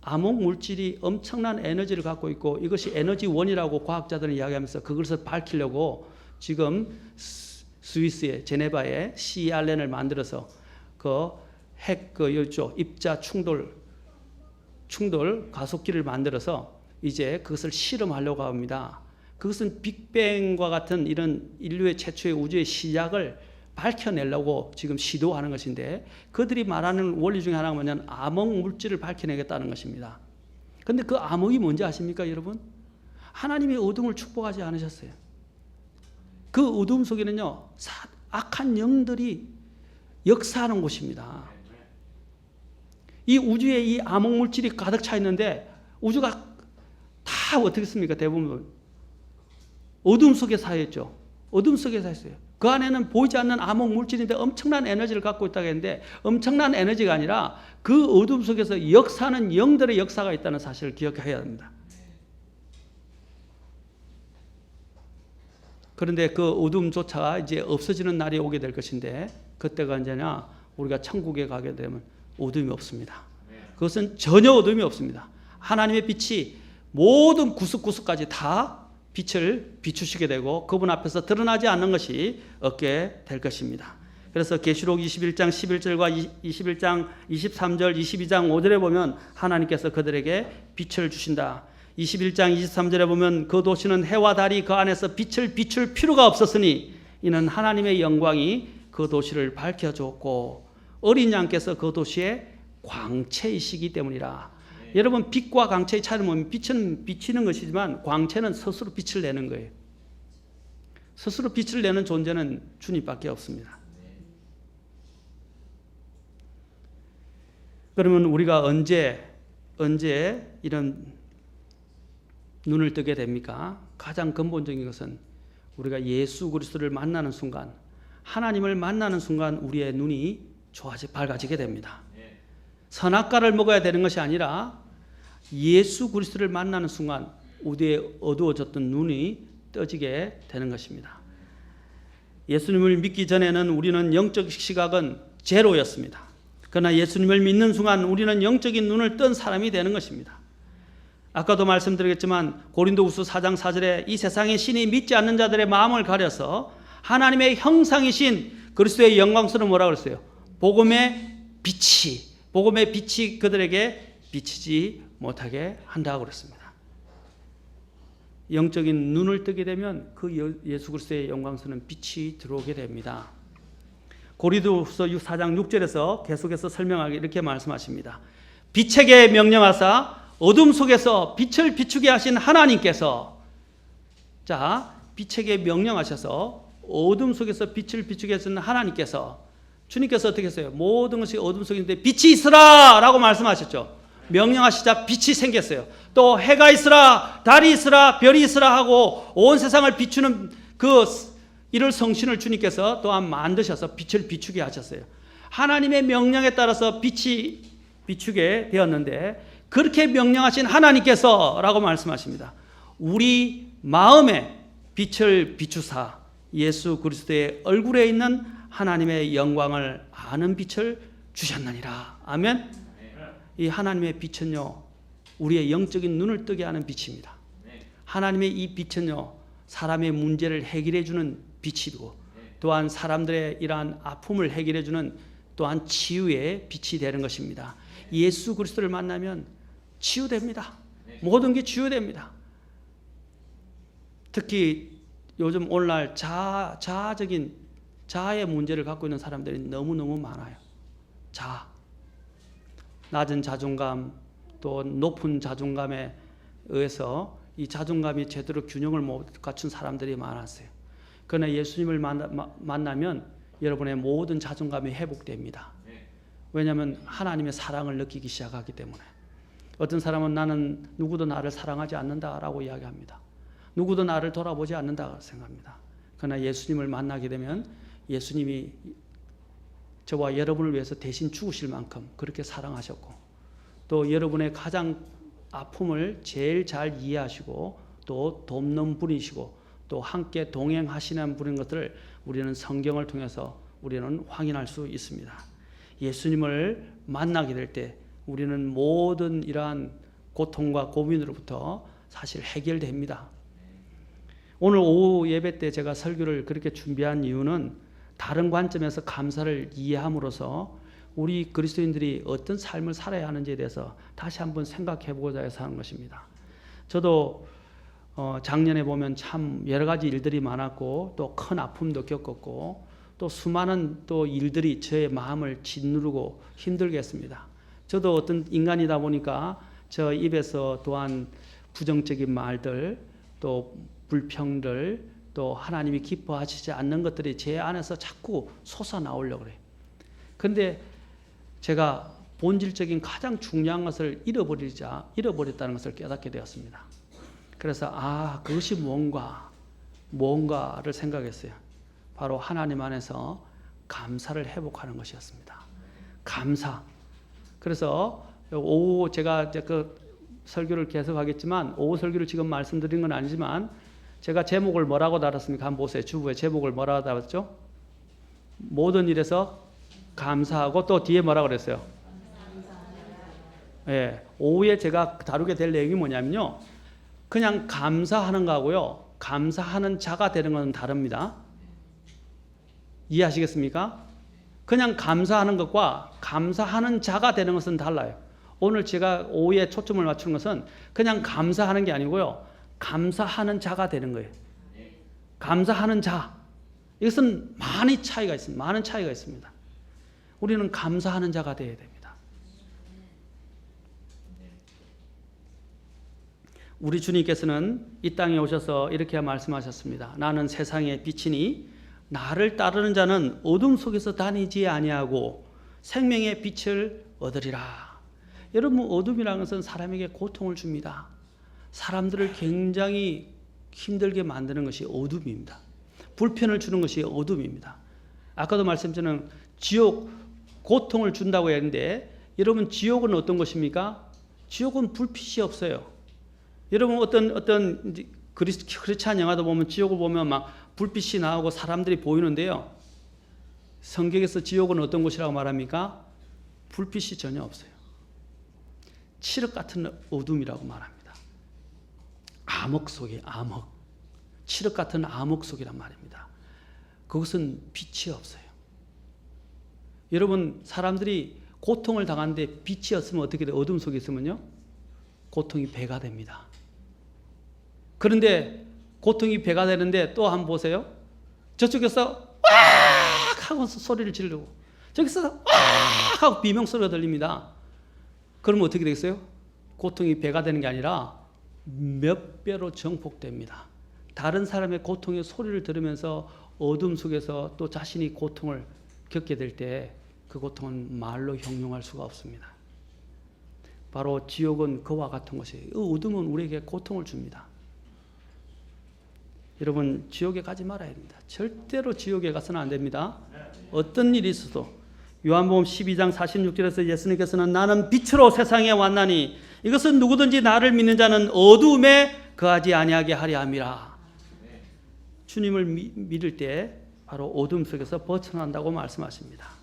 암흑물질이 엄청난 에너지를 갖고 있고 이것이 에너지원이라고 과학자들은 이야기하면서 그것을 밝히려고 지금 스위스의 제네바에 CERN을 만들어서 입자 충돌 가속기를 만들어서 이제 그것을 실험하려고 합니다. 그것은 빅뱅과 같은 이런 인류의 최초의 우주의 시작을 밝혀내려고 지금 시도하는 것인데 그들이 말하는 원리 중에 하나가 뭐냐면 암흑 물질을 밝혀내겠다는 것입니다. 그런데 그 암흑이 뭔지 아십니까 여러분? 하나님이 어둠을 축복하지 않으셨어요. 그 어둠 속에는요 악한 영들이 역사하는 곳입니다. 이 우주에 이 암흑 물질이 가득 차 있는데 우주가 다 어떻게 습니까? 대부분 어둠 속에 사였죠. 어둠 속에 사였어요. 그 안에는 보이지 않는 암흑 물질인데 엄청난 에너지를 갖고 있다고 했는데 엄청난 에너지가 아니라 그 어둠 속에서 역사하는 영들의 역사가 있다는 사실을 기억해야 합니다. 그런데 그 어둠조차 이제 없어지는 날이 오게 될 것인데 그때가 언제냐? 우리가 천국에 가게 되면 어둠이 없습니다. 그것은 전혀 어둠이 없습니다. 하나님의 빛이 모든 구석구석까지 다 빛을 비추시게 되고 그분 앞에서 드러나지 않는 것이 없게 될 것입니다. 그래서 계시록 21장 11절과 21장 23절 22장 5절에 보면 하나님께서 그들에게 빛을 주신다. 21장 23절에 보면 그 도시는 해와 달이 그 안에서 빛을 비출 필요가 없었으니 이는 하나님의 영광이 그 도시를 밝혀줬고 어린 양께서 그 도시의 광채이시기 때문이라. 여러분 빛과 광채의 차이는 뭐냐면 빛은 비치는 것이지만 광채는 스스로 빛을 내는 거예요. 스스로 빛을 내는 존재는 주님밖에 없습니다. 그러면 우리가 언제 이런 눈을 뜨게 됩니까? 가장 근본적인 것은 우리가 예수 그리스도를 만나는 순간, 하나님을 만나는 순간 우리의 눈이 밝아지게 됩니다. 선악과를 먹어야 되는 것이 아니라 예수 그리스도를 만나는 순간 우리의 어두워졌던 눈이 떠지게 되는 것입니다. 예수님을 믿기 전에는 우리는 영적 시각은 제로였습니다. 그러나 예수님을 믿는 순간 우리는 영적인 눈을 뜬 사람이 되는 것입니다. 아까도 말씀드렸지만 고린도후서 4장 4절에 이 세상의 신이 믿지 않는 자들의 마음을 가려서 하나님의 형상이신 그리스도의 영광스러운 뭐라고 그랬어요? 복음의 빛이 그들에게 비치지 못하게 한다고 그랬습니다. 영적인 눈을 뜨게 되면 그 예수 그리스도의 영광스러운 빛이 들어오게 됩니다. 고린도후서 4장 6절에서 계속해서 설명하게 이렇게 말씀하십니다. 빛에게 명령하사 어둠 속에서 빛을 비추게 하신 하나님께서, 빛에게 명령하셔서 어둠 속에서 빛을 비추게 하신 하나님께서, 주님께서 어떻게 했어요? 모든 것이 어둠 속에 있는데 빛이 있으라 라고 말씀하셨죠. 명령하시자 빛이 생겼어요. 또 해가 있으라, 달이 있으라, 별이 있으라 하고 온 세상을 비추는 그 이를 성신을 주님께서 또한 만드셔서 빛을 비추게 하셨어요. 하나님의 명령에 따라서 빛이 비추게 되었는데, 그렇게 명령하신 하나님께서 라고 말씀하십니다. 우리 마음에 빛을 비추사 예수 그리스도의 얼굴에 있는 하나님의 영광을 아는 빛을 주셨느니라. 아멘. 이 하나님의 빛은요, 우리의 영적인 눈을 뜨게 하는 빛입니다. 하나님의 이 빛은요, 사람의 문제를 해결해 주는 빛이고, 또한 사람들의 이러한 아픔을 해결해 주는 또한 치유의 빛이 되는 것입니다. 예수 그리스도를 만나면 치유됩니다. 모든 게 치유됩니다. 특히 요즘 오늘날 자아의 문제를 갖고 있는 사람들이 너무너무 많아요. 낮은 자존감, 또 높은 자존감에 의해서 이 자존감이 제대로 균형을 못 갖춘 사람들이 많았어요. 그러나 예수님을 만나면 여러분의 모든 자존감이 회복됩니다. 왜냐하면 하나님의 사랑을 느끼기 시작하기 때문에. 어떤 사람은 나는 누구도 나를 사랑하지 않는다라고 이야기합니다. 누구도 나를 돌아보지 않는다고 생각합니다. 그러나 예수님을 만나게 되면 예수님이 저와 여러분을 위해서 대신 죽으실 만큼 그렇게 사랑하셨고, 또 여러분의 가장 아픔을 제일 잘 이해하시고 또 돕는 분이시고 또 함께 동행하시는 분인 것들을 우리는 성경을 통해서 우리는 확인할 수 있습니다. 예수님을 만나게 될 때 우리는 모든 이러한 고통과 고민으로부터 사실 해결됩니다. 오늘 오후 예배 때 제가 설교를 그렇게 준비한 이유는 다른 관점에서 감사를 이해함으로써 우리 그리스도인들이 어떤 삶을 살아야 하는지에 대해서 다시 한번 생각해 보고자 해서 하는 것입니다. 저도 작년에 보면 참 여러 가지 일들이 많았고 또 큰 아픔도 겪었고 또 수많은 또 일들이 저의 마음을 짓누르고 힘들게 했습니다. 저도 어떤 인간이다 보니까 저 입에서 또한 부정적인 말들, 또 불평들, 또 하나님이 기뻐하시지 않는 것들이 제 안에서 자꾸 솟아나오려고 그래요. 그런데 제가 본질적인 가장 중요한 것을 잃어버렸다는 것을 깨닫게 되었습니다. 그래서 그것이 뭔가를 생각했어요. 바로 하나님 안에서 감사를 회복하는 것이었습니다. 감사. 그래서 오후 제가 그 설교를 계속하겠지만 오후 설교를 지금 말씀드린 건 아니지만 제가 제목을 뭐라고 달았습니까? 한번 보세요. 주부에 제목을 뭐라고 달았죠? 모든 일에서 감사하고 또 뒤에 뭐라고 그랬어요? 예, 오후에 제가 다루게 될 내용이 뭐냐면요. 그냥 감사하는 거하고요. 감사하는 자가 되는 것은 다릅니다. 이해하시겠습니까? 그냥 감사하는 것과 감사하는 자가 되는 것은 달라요. 오늘 제가 오후에 초점을 맞추는 것은 그냥 감사하는 게 아니고요. 감사하는 자가 되는 거예요. 감사하는 자. 이것은 많은 차이가 있습니다. 우리는 감사하는 자가 되어야 됩니다. 우리 주님께서는 이 땅에 오셔서 이렇게 말씀하셨습니다. 나는 세상의 빛이니 나를 따르는 자는 어둠 속에서 다니지 아니하고 생명의 빛을 얻으리라. 여러분, 어둠이라는 것은 사람에게 고통을 줍니다. 사람들을 굉장히 힘들게 만드는 것이 어둠입니다. 불편을 주는 것이 어둠입니다. 아까도 말씀드린 지옥, 고통을 준다고 했는데 여러분, 지옥은 어떤 것입니까? 지옥은 불빛이 없어요. 여러분, 어떤 크리스찬 영화도 보면 지옥을 보면 막 불빛이 나오고 사람들이 보이는데요. 성경에서 지옥은 어떤 곳이라고 말합니까? 불빛이 전혀 없어요. 칠흑 같은 어둠이라고 말합니다. 암흑 속에 암흑. 칠흑 같은 암흑 속이란 말입니다. 그것은 빛이 없어요. 여러분, 사람들이 고통을 당하는데 빛이 없으면 어떻게 돼요? 어둠 속에 있으면요? 고통이 배가 됩니다. 그런데 고통이 배가 되는데 또 한번 보세요. 저쪽에서 왁 하고 소리를 지르고 저기서 왁 하고 비명소리가 들립니다. 그러면 어떻게 되겠어요? 고통이 배가 되는 게 아니라 몇 배로 증폭됩니다. 다른 사람의 고통의 소리를 들으면서 어둠 속에서 또 자신이 고통을 겪게 될 때 그 고통은 말로 형용할 수가 없습니다. 바로 지옥은 그와 같은 것이에요. 어둠은 우리에게 고통을 줍니다. 여러분, 지옥에 가지 말아야 됩니다. 절대로 지옥에 가서는 안 됩니다. 어떤 일이 있어도. 요한복음 12장 46절에서 예수님께서는 나는 빛으로 세상에 왔나니 이것은 누구든지 나를 믿는 자는 어두움에 거하지 아니하게 하려 함이라. 주님을 믿을 때 바로 어둠 속에서 벗어난다고 말씀하십니다.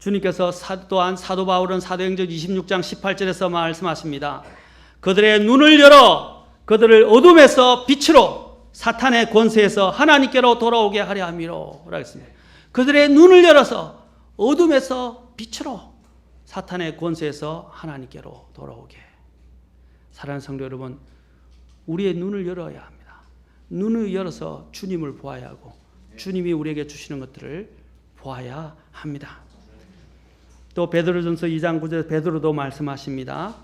주님께서 또한 사도 바울은 사도행전 26장 18절에서 말씀하십니다. 그들의 눈을 열어 그들을 어둠에서 빛으로 사탄의 권세에서 하나님께로 돌아오게 하려 함이로 라고 했습니다. 그들의 눈을 열어서 어둠에서 빛으로 사탄의 권세에서 하나님께로 돌아오게. 사랑하는 성도 여러분, 우리의 눈을 열어야 합니다. 눈을 열어서 주님을 보아야 하고 주님이 우리에게 주시는 것들을 보아야 합니다. 또 베드로전서 2장 9절 베드로도 말씀하십니다.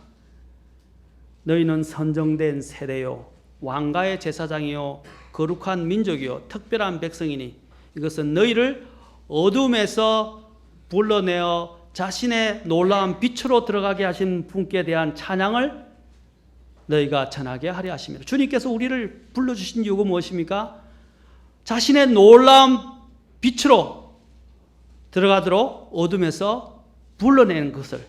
너희는 선정된 세대요 왕가의 제사장이요 거룩한 민족이요 특별한 백성이니 이것은 너희를 어둠에서 불러내어 자신의 놀라운 빛으로 들어가게 하신 분께 대한 찬양을 너희가 전하게 하려 하심이라. 주님께서 우리를 불러주신 이유가 무엇입니까? 자신의 놀라운 빛으로 들어가도록 어둠에서 불러내는 것을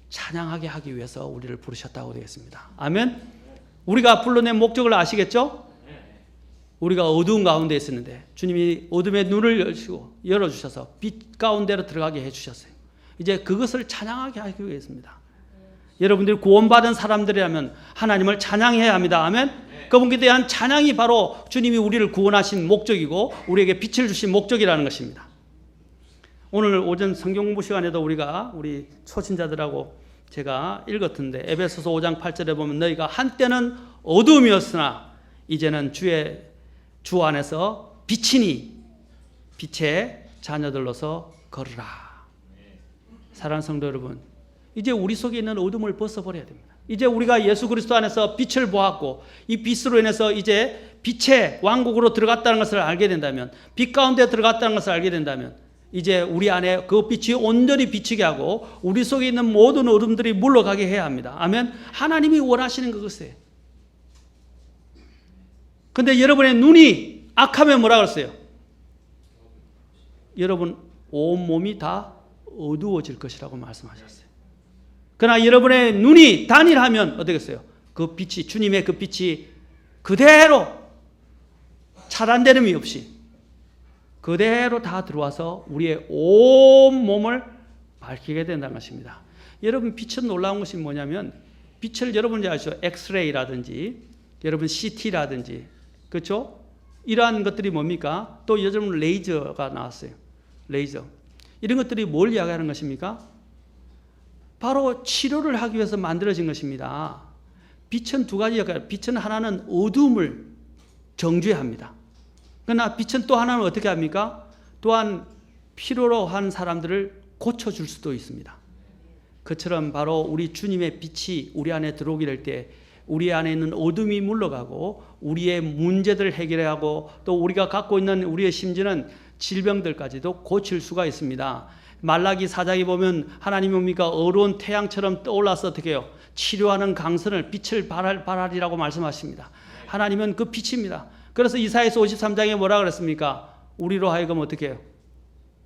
찬양하게 하기 위해서 우리를 부르셨다고 되겠습니다. 아멘. 우리가 불러낸 목적을 아시겠죠? 우리가 어두운 가운데 있었는데 주님이 어둠의 눈을 열어주셔서 빛 가운데로 들어가게 해주셨어요. 이제 그것을 찬양하게 하기 위해서입니다. 여러분들이 구원받은 사람들이라면 하나님을 찬양해야 합니다. 아멘. 그분께 대한 찬양이 바로 주님이 우리를 구원하신 목적이고 우리에게 빛을 주신 목적이라는 것입니다. 오늘 오전 성경 공부 시간에도 우리 초신자들하고 제가 읽었던데 에베소서 5장 8절에 보면 너희가 한때는 어둠이었으나 이제는 주 안에서 빛이니 빛의 자녀들로서 걸으라. 사랑하는 성도 여러분, 이제 우리 속에 있는 어둠을 벗어버려야 됩니다. 이제 우리가 예수 그리스도 안에서 빛을 보았고 이 빛으로 인해서 이제 빛의 왕국으로 들어갔다는 것을 알게 된다면, 빛 가운데 들어갔다는 것을 알게 된다면 이제 우리 안에 그 빛이 온전히 비치게 하고 우리 속에 있는 모든 어둠들이 물러가게 해야 합니다. 아멘. 하나님이 원하시는 그것이에요. 근데 여러분의 눈이 악하면 뭐라 그랬어요? 여러분 온몸이 다 어두워질 것이라고 말씀하셨어요. 그러나 여러분의 눈이 단일하면 어떻겠어요? 그 빛이, 주님의 그 빛이 그대로 차단되는이 없이 그대로 다 들어와서 우리의 온 몸을 밝히게 된다는 것입니다. 여러분, 빛은 놀라운 것이 뭐냐면 빛을 여러분이 아시죠? 엑스레이라든지 여러분 CT라든지 그렇죠? 이러한 것들이 뭡니까? 또 요즘 레이저가 나왔어요. 레이저. 이런 것들이 뭘 이야기하는 것입니까? 바로 치료를 하기 위해서 만들어진 것입니다. 빛은 두 가지 역할. 빛은 하나는 어둠을 정죄합니다. 그러나 빛은 또 하나는 어떻게 합니까? 또한 필요로 한 사람들을 고쳐줄 수도 있습니다. 그처럼 바로 우리 주님의 빛이 우리 안에 들어오게 될 때 우리 안에 있는 어둠이 물러가고 우리의 문제들을 해결하고 또 우리가 갖고 있는 우리의 심지어는 질병들까지도 고칠 수가 있습니다. 말라기 4장에 보면 하나님이 뭡니까? 어두운 태양처럼 떠올라서 어떻게 해요? 치료하는 강선을 빛을 발하리라고 말씀하십니다. 하나님은 그 빛입니다. 그래서 이사야서 53장에 뭐라 그랬습니까? 우리로 하여금 어떻게 해요?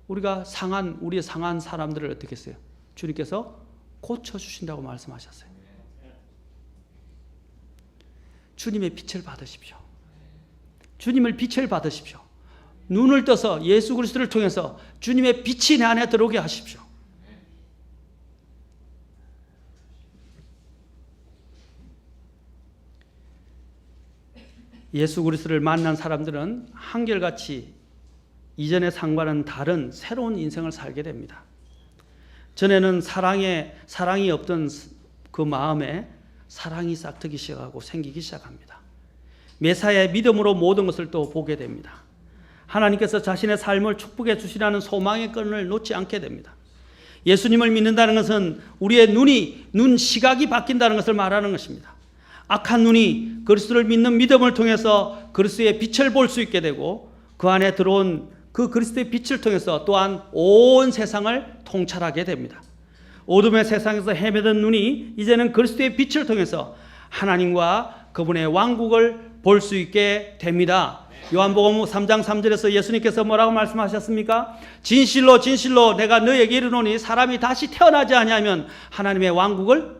우리의 상한 사람들을 어떻게 했어요? 주님께서 고쳐주신다고 말씀하셨어요. 주님의 빛을 받으십시오. 주님을 빛을 받으십시오. 눈을 떠서 예수 그리스도를 통해서 주님의 빛이 내 안에 들어오게 하십시오. 예수 그리스도를 만난 사람들은 한결같이 이전의 삶과는 다른 새로운 인생을 살게 됩니다. 전에는 사랑이 없던 그 마음에 사랑이 싹트기 시작하고 생기기 시작합니다. 메시아의 믿음으로 모든 것을 또 보게 됩니다. 하나님께서 자신의 삶을 축복해 주시라는 소망의 끈을 놓지 않게 됩니다. 예수님을 믿는다는 것은 우리의 눈 시각이 바뀐다는 것을 말하는 것입니다. 악한 눈이 그리스도를 믿는 믿음을 통해서 그리스도의 빛을 볼 수 있게 되고 그 안에 들어온 그 그리스도의 빛을 통해서 또한 온 세상을 통찰하게 됩니다. 어둠의 세상에서 헤매던 눈이 이제는 그리스도의 빛을 통해서 하나님과 그분의 왕국을 볼 수 있게 됩니다. 요한복음 3장 3절에서 예수님께서 뭐라고 말씀하셨습니까? 진실로 진실로 내가 너에게 이르노니 사람이 다시 태어나지 아니하면 하나님의 왕국을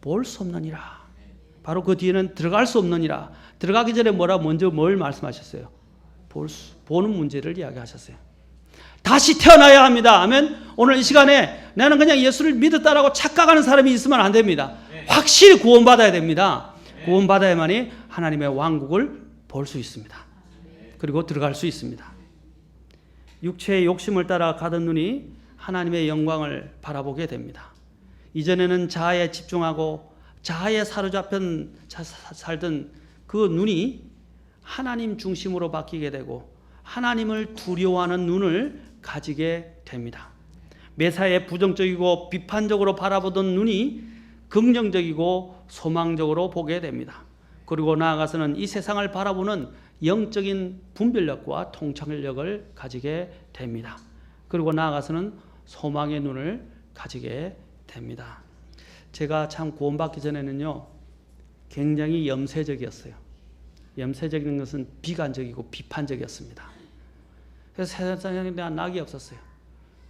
볼 수 없느니라. 바로 그 뒤에는 들어갈 수 없느니라. 들어가기 전에 먼저 뭘 말씀하셨어요? 보는 문제를 이야기하셨어요. 다시 태어나야 합니다. 아멘. 오늘 이 시간에 나는 그냥 예수를 믿었다라고 착각하는 사람이 있으면 안 됩니다. 확실히 구원받아야 됩니다. 구원받아야만이 하나님의 왕국을 볼 수 있습니다. 그리고 들어갈 수 있습니다. 육체의 욕심을 따라 가던 눈이 하나님의 영광을 바라보게 됩니다. 이전에는 자아에 집중하고 자아에 사로잡혀 살던 그 눈이 하나님 중심으로 바뀌게 되고 하나님을 두려워하는 눈을 가지게 됩니다. 매사에 부정적이고 비판적으로 바라보던 눈이 긍정적이고 소망적으로 보게 됩니다. 그리고 나아가서는 이 세상을 바라보는 영적인 분별력과 통찰력을 가지게 됩니다. 그리고 나아가서는 소망의 눈을 가지게 됩니다. 제가 참 구원받기 전에는요, 굉장히 염세적이었어요. 염세적인 것은 비관적이고 비판적이었습니다. 그래서 세상에 대한 낙이 없었어요.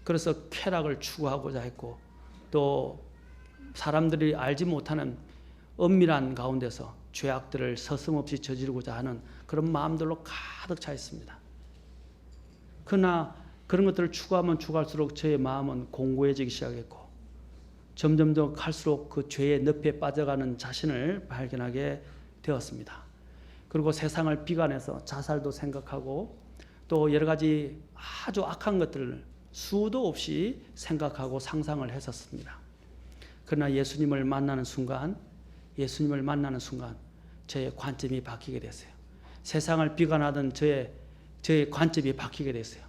그래서 쾌락을 추구하고자 했고 또 사람들이 알지 못하는 은밀한 가운데서 죄악들을 서슴없이 저지르고자 하는 그런 마음들로 가득 차 있습니다. 그러나 그런 것들을 추구하면 추구할수록 저의 마음은 공고해지기 시작했고 점점 더 갈수록 그 죄의 늪에 빠져가는 자신을 발견하게 되었습니다. 그리고 세상을 비관해서 자살도 생각하고 또 여러 가지 아주 악한 것들을 수도 없이 생각하고 상상을 했었습니다. 그러나 예수님을 만나는 순간 저의 관점이 바뀌게 됐어요. 세상을 비관하던 저의 관점이 바뀌게 됐어요.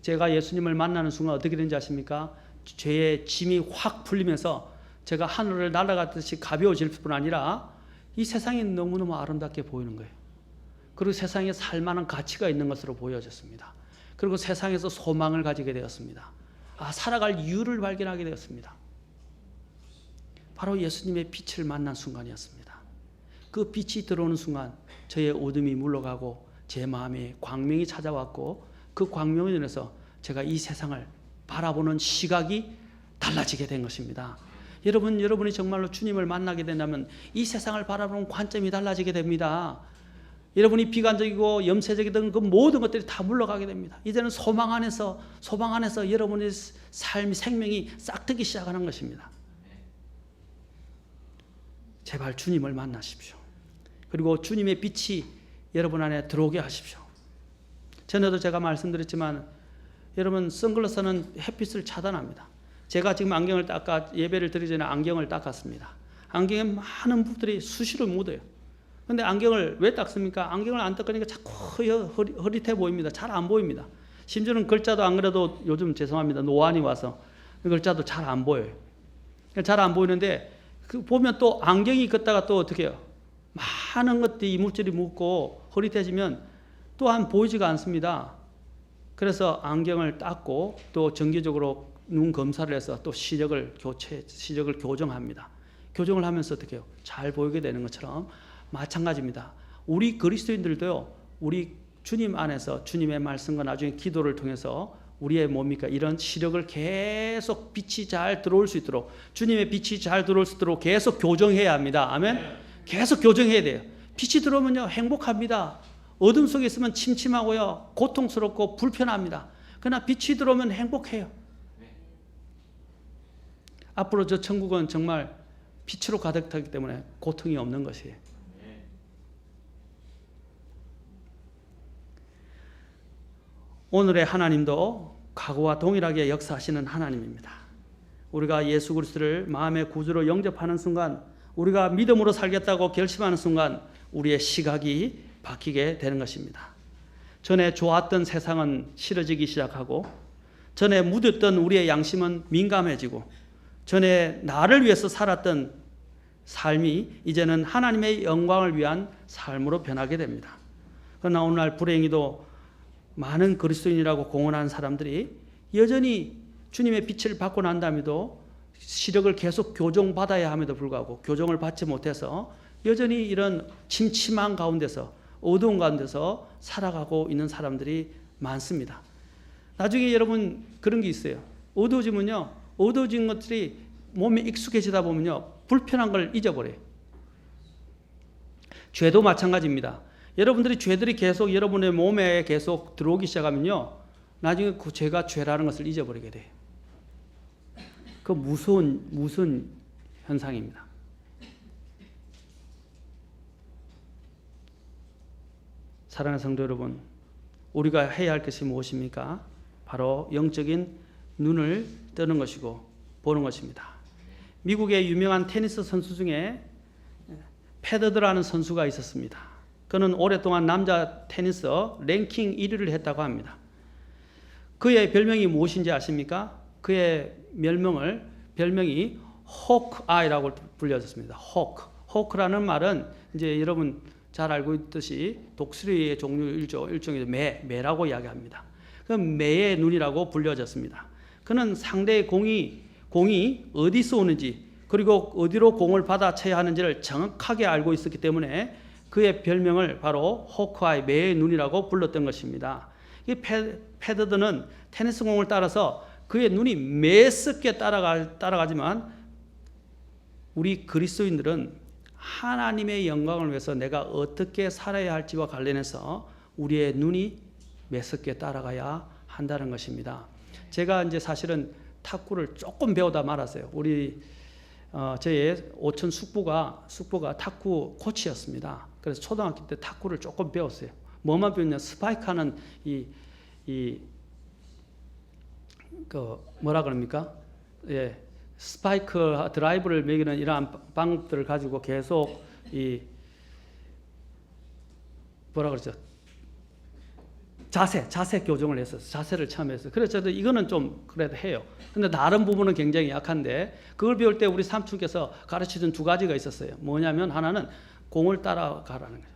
제가 예수님을 만나는 순간 어떻게 된지 아십니까? 죄의 짐이 확 풀리면서 제가 하늘을 날아가듯이 가벼워질 뿐 아니라 이 세상이 너무너무 아름답게 보이는 거예요. 그리고 세상에 살만한 가치가 있는 것으로 보여졌습니다. 그리고 세상에서 소망을 가지게 되었습니다. 살아갈 이유를 발견하게 되었습니다. 바로 예수님의 빛을 만난 순간이었습니다. 그 빛이 들어오는 순간 저의 어둠이 물러가고 제 마음에 광명이 찾아왔고 그 광명을 인해서 제가 이 세상을 바라보는 시각이 달라지게 된 것입니다. 여러분이 정말로 주님을 만나게 된다면 이 세상을 바라보는 관점이 달라지게 됩니다. 여러분이 비관적이고 염세적이던 그 모든 것들이 다 물러가게 됩니다. 이제는 소망 안에서 여러분의 삶, 생명이 싹트기 시작하는 것입니다. 제발 주님을 만나십시오. 그리고 주님의 빛이 여러분 안에 들어오게 하십시오. 전에도 제가 말씀드렸지만 여러분 선글라스는 햇빛을 차단합니다. 제가 지금 안경을 예배를 드리기 전에 안경을 닦았습니다. 안경에 많은 부분들이 수시로 묻어요. 그런데 안경을 왜 닦습니까? 안경을 안 닦으니까 자꾸 흐릿해 보입니다. 잘 안 보입니다. 심지어는 글자도 안 그래도 요즘 죄송합니다. 노안이 와서 글자도 잘 안 보여요. 잘 안 보이는데 보면 또 안경이 걷다가 또 어떻게 해요? 많은 것들이 이물질이 묻고 흐릿해지면 또한 보이지가 않습니다. 그래서 안경을 닦고 또 정기적으로 눈 검사를 해서 또 시력을 교정합니다. 교정을 하면서 어떻게 해요? 잘 보이게 되는 것처럼 마찬가지입니다. 우리 그리스도인들도요, 우리 주님 안에서 주님의 말씀과 나중에 기도를 통해서 우리의 뭡니까? 이런 시력을 계속 빛이 잘 들어올 수 있도록, 주님의 빛이 잘 들어올 수 있도록 계속 교정해야 합니다. 아멘? 계속 교정해야 돼요. 빛이 들어오면요, 행복합니다. 어둠 속에 있으면 침침하고요, 고통스럽고 불편합니다. 그러나 빛이 들어오면 행복해요. 앞으로 저 천국은 정말 빛으로 가득 차기 때문에 고통이 없는 것이에요. 오늘의 하나님도 과거와 동일하게 역사하시는 하나님입니다. 우리가 예수 그리스도를 마음의 구주로 영접하는 순간, 우리가 믿음으로 살겠다고 결심하는 순간 우리의 시각이 바뀌게 되는 것입니다. 전에 좋았던 세상은 싫어지기 시작하고, 전에 묻었던 우리의 양심은 민감해지고, 전에 나를 위해서 살았던 삶이 이제는 하나님의 영광을 위한 삶으로 변하게 됩니다. 그러나 오늘날 불행히도 많은 그리스도인이라고 공언하는 사람들이 여전히 주님의 빛을 받고 난 다음에도 시력을 계속 교정받아야 함에도 불구하고 교정을 받지 못해서 여전히 이런 침침한 가운데서, 어두운 가운데서 살아가고 있는 사람들이 많습니다. 나중에 여러분 그런 게 있어요. 어두워지면요, 어두워진 것들이 몸에 익숙해지다 보면요, 불편한 걸 잊어버려요. 죄도 마찬가지입니다. 여러분들이 죄들이 계속 여러분의 몸에 계속 들어오기 시작하면요, 나중에 그 죄가 죄라는 것을 잊어버리게 돼요. 그 무서운 현상입니다. 사랑하는 성도 여러분, 우리가 해야 할 것이 무엇입니까? 바로 영적인 눈을 뜨는 것이고 보는 것입니다. 미국의 유명한 테니스 선수 중에 페더러라는 선수가 있었습니다. 그는 오랫동안 남자 테니스 랭킹 1위를 했다고 합니다. 그의 별명이 무엇인지 아십니까? 그의 별명이 호크아이라고 불려졌습니다. 호크라는 말은 이제 여러분 잘 알고 있듯이 독수리의 종류 일종의 매라고 이야기합니다. 그 매의 눈이라고 불려졌습니다. 그는 상대의 공이 어디서 오는지, 그리고 어디로 공을 받아쳐야 하는지를 정확하게 알고 있었기 때문에 그의 별명을 바로 호크아이, 매의 눈이라고 불렀던 것입니다. 이 페더러는 테니스 공을 따라서 그의 눈이 매섭게 따라가지만, 우리 그리스도인들은 하나님의 영광을 위해서 내가 어떻게 살아야 할지와 관련해서 우리의 눈이 매섭게 따라가야 한다는 것입니다. 제가 이제 사실은 탁구를 조금 배우다 말았어요. 저희 오촌 숙부가 탁구 코치였습니다. 그래서 초등학교 때 탁구를 조금 배웠어요. 뭐만 배웠냐? 스파이크하는 뭐라 그럽니까? 예, 스파이크 드라이브를 매기는 이러한 방법들을 가지고 계속 뭐라 그러죠? 자세 교정을 했었어요. 자세를 처음 했어요. 그래서 저도 이거는 좀 그래도 해요. 근데 다른 부분은 굉장히 약한데, 그걸 배울 때 우리 삼촌께서 가르쳐준 두 가지가 있었어요. 뭐냐면 하나는 공을 따라가라는 거예요.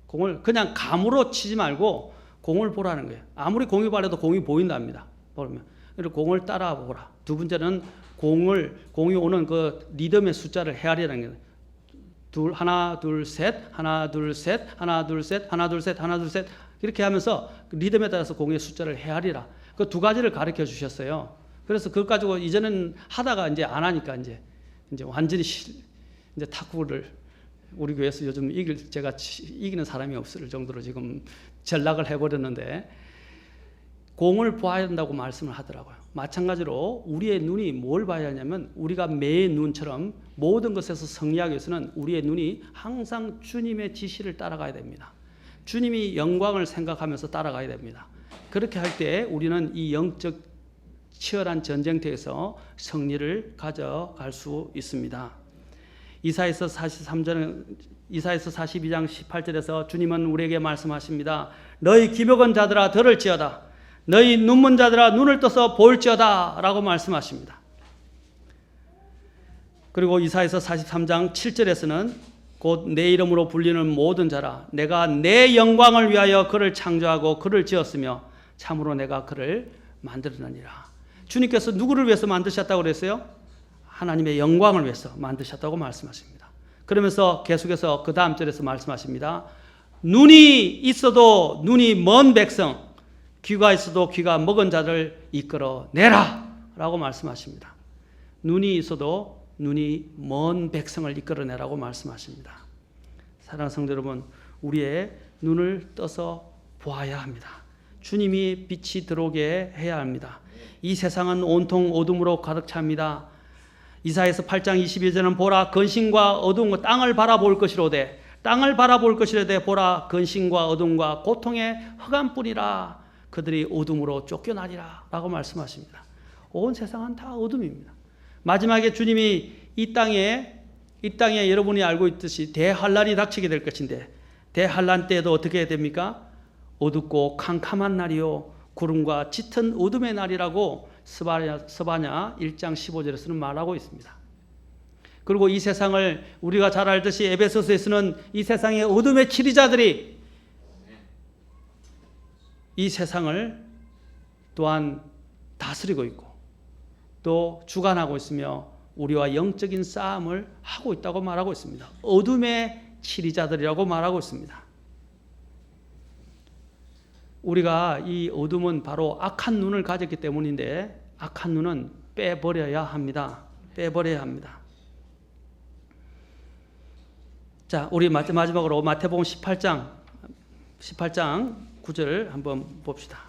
공을 그냥 감으로 치지 말고 공을 보라는 거예요. 아무리 공이 바래도 공이 보인답니다. 보면. 그리고 공을 따라보라. 두 번째는 공이 오는 그 리듬의 숫자를 헤아리라는 거예요. 하나, 둘, 셋, 하나, 둘, 셋, 하나, 둘, 셋, 하나, 둘, 셋, 하나, 둘, 셋. 이렇게 하면서 리듬에 따라서 공의 숫자를 헤아리라. 그 두 가지를 가르쳐 주셨어요. 그래서 그것 가지고 이제는 하다가 이제 안 하니까 이제 완전히 이제 탁구를 우리 교회에서 요즘 제가 이기는 사람이 없을 정도로 지금 전락을 해버렸는데, 공을 봐야 된다고 말씀을 하더라고요. 마찬가지로 우리의 눈이 뭘 봐야 하냐면, 우리가 매의 눈처럼 모든 것에서 승리하기 위해서는 우리의 눈이 항상 주님의 지시를 따라가야 됩니다. 주님이 영광을 생각하면서 따라가야 됩니다. 그렇게 할 때 우리는 이 영적 치열한 전쟁터에서 승리를 가져갈 수 있습니다. 이사야서 42장 18절에서 주님은 우리에게 말씀하십니다. 너희 기먹은 자들아 들을지어다. 너희 눈먼 자들아 눈을 떠서 볼지어다 라고 말씀하십니다. 그리고 이사야서 43장 7절에서는 곧 내 이름으로 불리는 모든 자라 내가 내 영광을 위하여 그를 창조하고 그를 지었으며 참으로 내가 그를 만들었느니라. 주님께서 누구를 위해서 만드셨다고 그랬어요? 하나님의 영광을 위해서 만드셨다고 말씀하십니다. 그러면서 계속해서 그 다음 절에서 말씀하십니다. 눈이 있어도 눈이 먼 백성, 귀가 있어도 귀가 먹은 자를 이끌어내라 라고 말씀하십니다. 눈이 있어도 눈이 먼 백성을 이끌어내라고 말씀하십니다. 사랑하는 성도 여러분, 우리의 눈을 떠서 보아야 합니다. 주님이 빛이 들어오게 해야 합니다. 이 세상은 온통 어둠으로 가득 찹니다. 이사야서 8장 22절은 보라 근심과 어둠과 땅을 바라볼 것이로되 땅을 바라볼 것이로되 보라 근심과 어둠과 고통의 흑암뿐이라 그들이 어둠으로 쫓겨나리라 라고 말씀하십니다. 온 세상은 다 어둠입니다. 마지막에 주님이 이 땅에 여러분이 알고 있듯이 대환란이 닥치게 될 것인데 대환란 때에도 어떻게 됩니까? 어둡고 캄캄한 날이요 구름과 짙은 어둠의 날이라고 스바냐 1장 15절에서는 말하고 있습니다. 그리고 이 세상을 우리가 잘 알듯이 에베소서에서는 이 세상의 어둠의 치리자들이 이 세상을 또한 다스리고 있고 또 주관하고 있으며 우리와 영적인 싸움을 하고 있다고 말하고 있습니다. 어둠의 치리자들이라고 말하고 있습니다. 우리가 이 어둠은 바로 악한 눈을 가졌기 때문인데 악한 눈은 빼버려야 합니다. 빼버려야 합니다. 자, 우리 마지막으로 마태복음 18장 9절 한번 봅시다.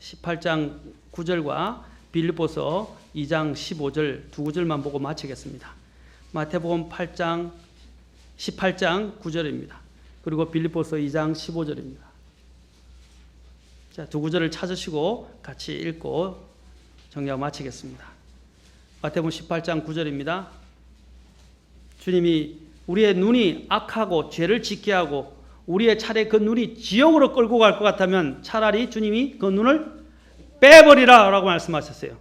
18장 9절과 빌립보서 2장 15절 두 구절만 보고 마치겠습니다. 마태복음 18장 9절입니다. 그리고 빌립보서 2장 15절입니다. 자, 두 구절을 찾으시고 같이 읽고 정리하고 마치겠습니다. 마태복음 18장 9절입니다. 주님이 우리의 눈이 악하고 죄를 짓게 하고 우리의 차례 그 눈이 지옥으로 끌고 갈 것 같다면 차라리 주님이 그 눈을 빼버리라 라고 말씀하셨어요.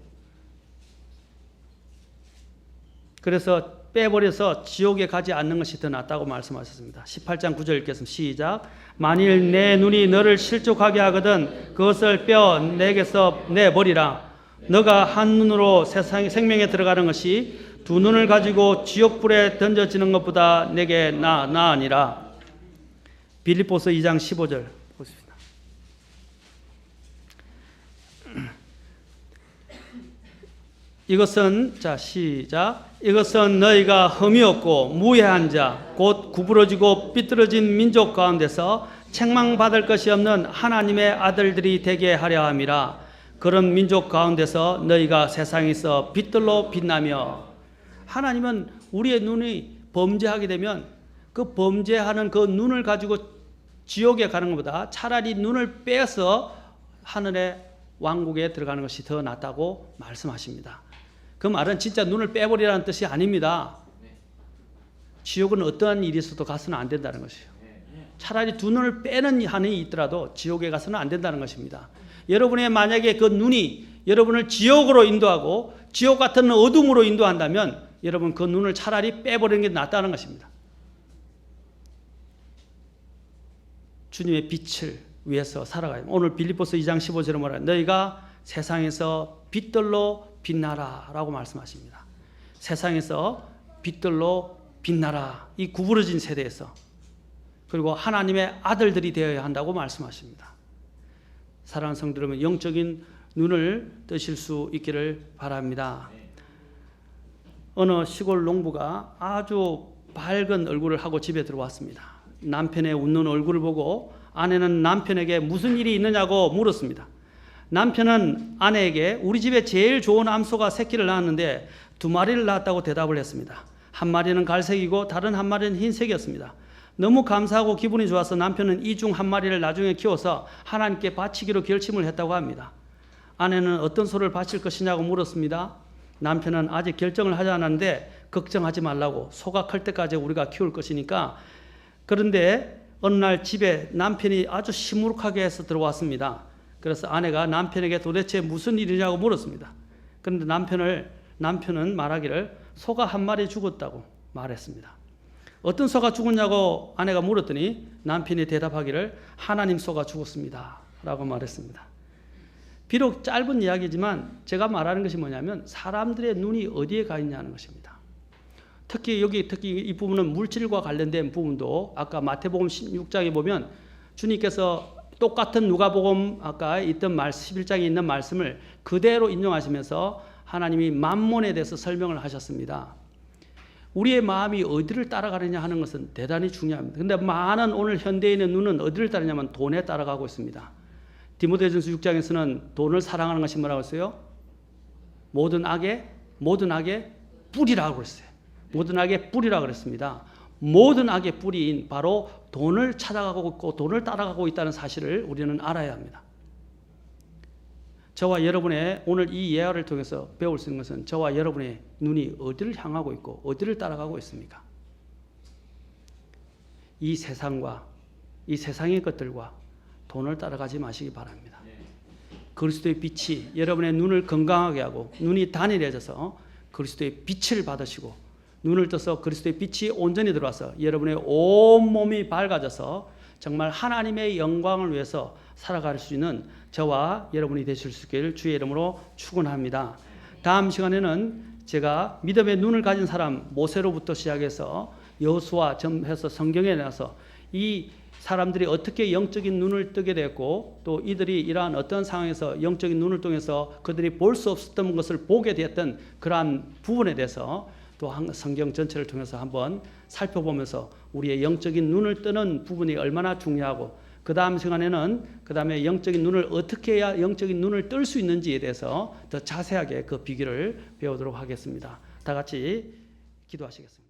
그래서 빼버려서 지옥에 가지 않는 것이 더 낫다고 말씀하셨습니다. 18장 9절 읽겠습니다. 시작. 만일 내 눈이 너를 실족하게 하거든 그것을 빼어 내게서 내버리라. 너가 한 눈으로 세상의 생명에 들어가는 것이 두 눈을 가지고 지옥불에 던져지는 것보다 내게 나으니라. 빌립보서 2장 15절 보십시다. 이것은 자 시작. 이것은 너희가 흠이 없고 무해한 자 곧 구부러지고 삐뚤어진 민족 가운데서 책망받을 것이 없는 하나님의 아들들이 되게 하려 함이라. 그런 민족 가운데서 너희가 세상에서 빛들로 빛나며. 하나님은 우리의 눈이 범죄하게 되면 그 범죄하는 그 눈을 가지고 지옥에 가는 것보다 차라리 눈을 빼서 하늘의 왕국에 들어가는 것이 더 낫다고 말씀하십니다. 그 말은 진짜 눈을 빼버리라는 뜻이 아닙니다. 지옥은 어떠한 일이 있어도 가서는 안 된다는 것이에요. 차라리 두 눈을 빼는 한이 있더라도 지옥에 가서는 안 된다는 것입니다. 여러분의 만약에 그 눈이 여러분을 지옥으로 인도하고 지옥 같은 어둠으로 인도한다면 여러분 그 눈을 차라리 빼버리는 게 낫다는 것입니다. 주님의 빛을 위해서 살아가요. 오늘 빌립보서 2장 15절에 말하는 너희가 세상에서 빛들로 빛나라 라고 말씀하십니다. 세상에서 빛들로 빛나라. 이 구부러진 세대에서 그리고 하나님의 아들들이 되어야 한다고 말씀하십니다. 사랑하는 성도 여러분, 영적인 눈을 뜨실 수 있기를 바랍니다. 어느 시골 농부가 아주 밝은 얼굴을 하고 집에 들어왔습니다. 남편의 웃는 얼굴을 보고 아내는 남편에게 무슨 일이 있느냐고 물었습니다. 남편은 아내에게 우리 집에 제일 좋은 암소가 새끼를 낳았는데 2마리를 낳았다고 대답을 했습니다. 한 마리는 갈색이고 다른 한 마리는 흰색이었습니다. 너무 감사하고 기분이 좋아서 남편은 이 중 한 마리를 나중에 키워서 하나님께 바치기로 결심을 했다고 합니다. 아내는 어떤 소를 바칠 것이냐고 물었습니다. 남편은 아직 결정을 하지 않았는데 걱정하지 말라고, 소가 클 때까지 우리가 키울 것이니까. 그런데 어느 날 집에 남편이 아주 시무룩하게 해서 들어왔습니다. 그래서 아내가 남편에게 도대체 무슨 일이냐고 물었습니다. 그런데 남편은 말하기를 소가 한 마리 죽었다고 말했습니다. 어떤 소가 죽었냐고 아내가 물었더니 남편이 대답하기를 하나님 소가 죽었습니다 라고 말했습니다. 비록 짧은 이야기지만 제가 말하는 것이 뭐냐면 사람들의 눈이 어디에 가 있냐는 것입니다. 특히 이 부분은 물질과 관련된 부분도 아까 마태복음 16장에 보면 주님께서 똑같은 누가복음 아까 있던 11장에 있는 말씀을 그대로 인용하시면서 하나님이 만몬에 대해서 설명을 하셨습니다. 우리의 마음이 어디를 따라가느냐 하는 것은 대단히 중요합니다. 그런데 많은 오늘 현대인의 눈은 어디를 따르냐면 돈에 따라가고 있습니다. 디모데전서 6장에서는 돈을 사랑하는 것이 뭐라고 했어요? 모든 악의 뿌리라고 그랬어요. 모든 악의 뿌리라고 그랬습니다. 모든 악의 뿌리인 바로 돈을 찾아가고 있고 돈을 따라가고 있다는 사실을 우리는 알아야 합니다. 저와 여러분의 오늘 이 예화를 통해서 배울 수 있는 것은 저와 여러분의 눈이 어디를 향하고 있고 어디를 따라가고 있습니까? 이 세상과 이 세상의 것들과 돈을 따라가지 마시기 바랍니다. 그리스도의 빛이 여러분의 눈을 건강하게 하고 눈이 단일해져서 그리스도의 빛을 받으시고 눈을 떠서 그리스도의 빛이 온전히 들어와서 여러분의 온몸이 밝아져서 정말 하나님의 영광을 위해서 살아갈 수 있는 저와 여러분이 되실 수 있기를 주의 이름으로 축원합니다. 다음 시간에는 제가 믿음의 눈을 가진 사람 모세로부터 시작해서 여호수아 해서 성경에 나와서 이 사람들이 어떻게 영적인 눈을 뜨게 됐고 또 이들이 이러한 어떤 상황에서 영적인 눈을 통해서 그들이 볼 수 없었던 것을 보게 되었던 그러한 부분에 대해서 또 성경 전체를 통해서 한번 살펴보면서 우리의 영적인 눈을 뜨는 부분이 얼마나 중요하고 그 다음 시간에는 그 다음에 영적인 눈을 어떻게 해야 영적인 눈을 뜰 수 있는지에 대해서 더 자세하게 그 비결을 배우도록 하겠습니다. 다 같이 기도하시겠습니다.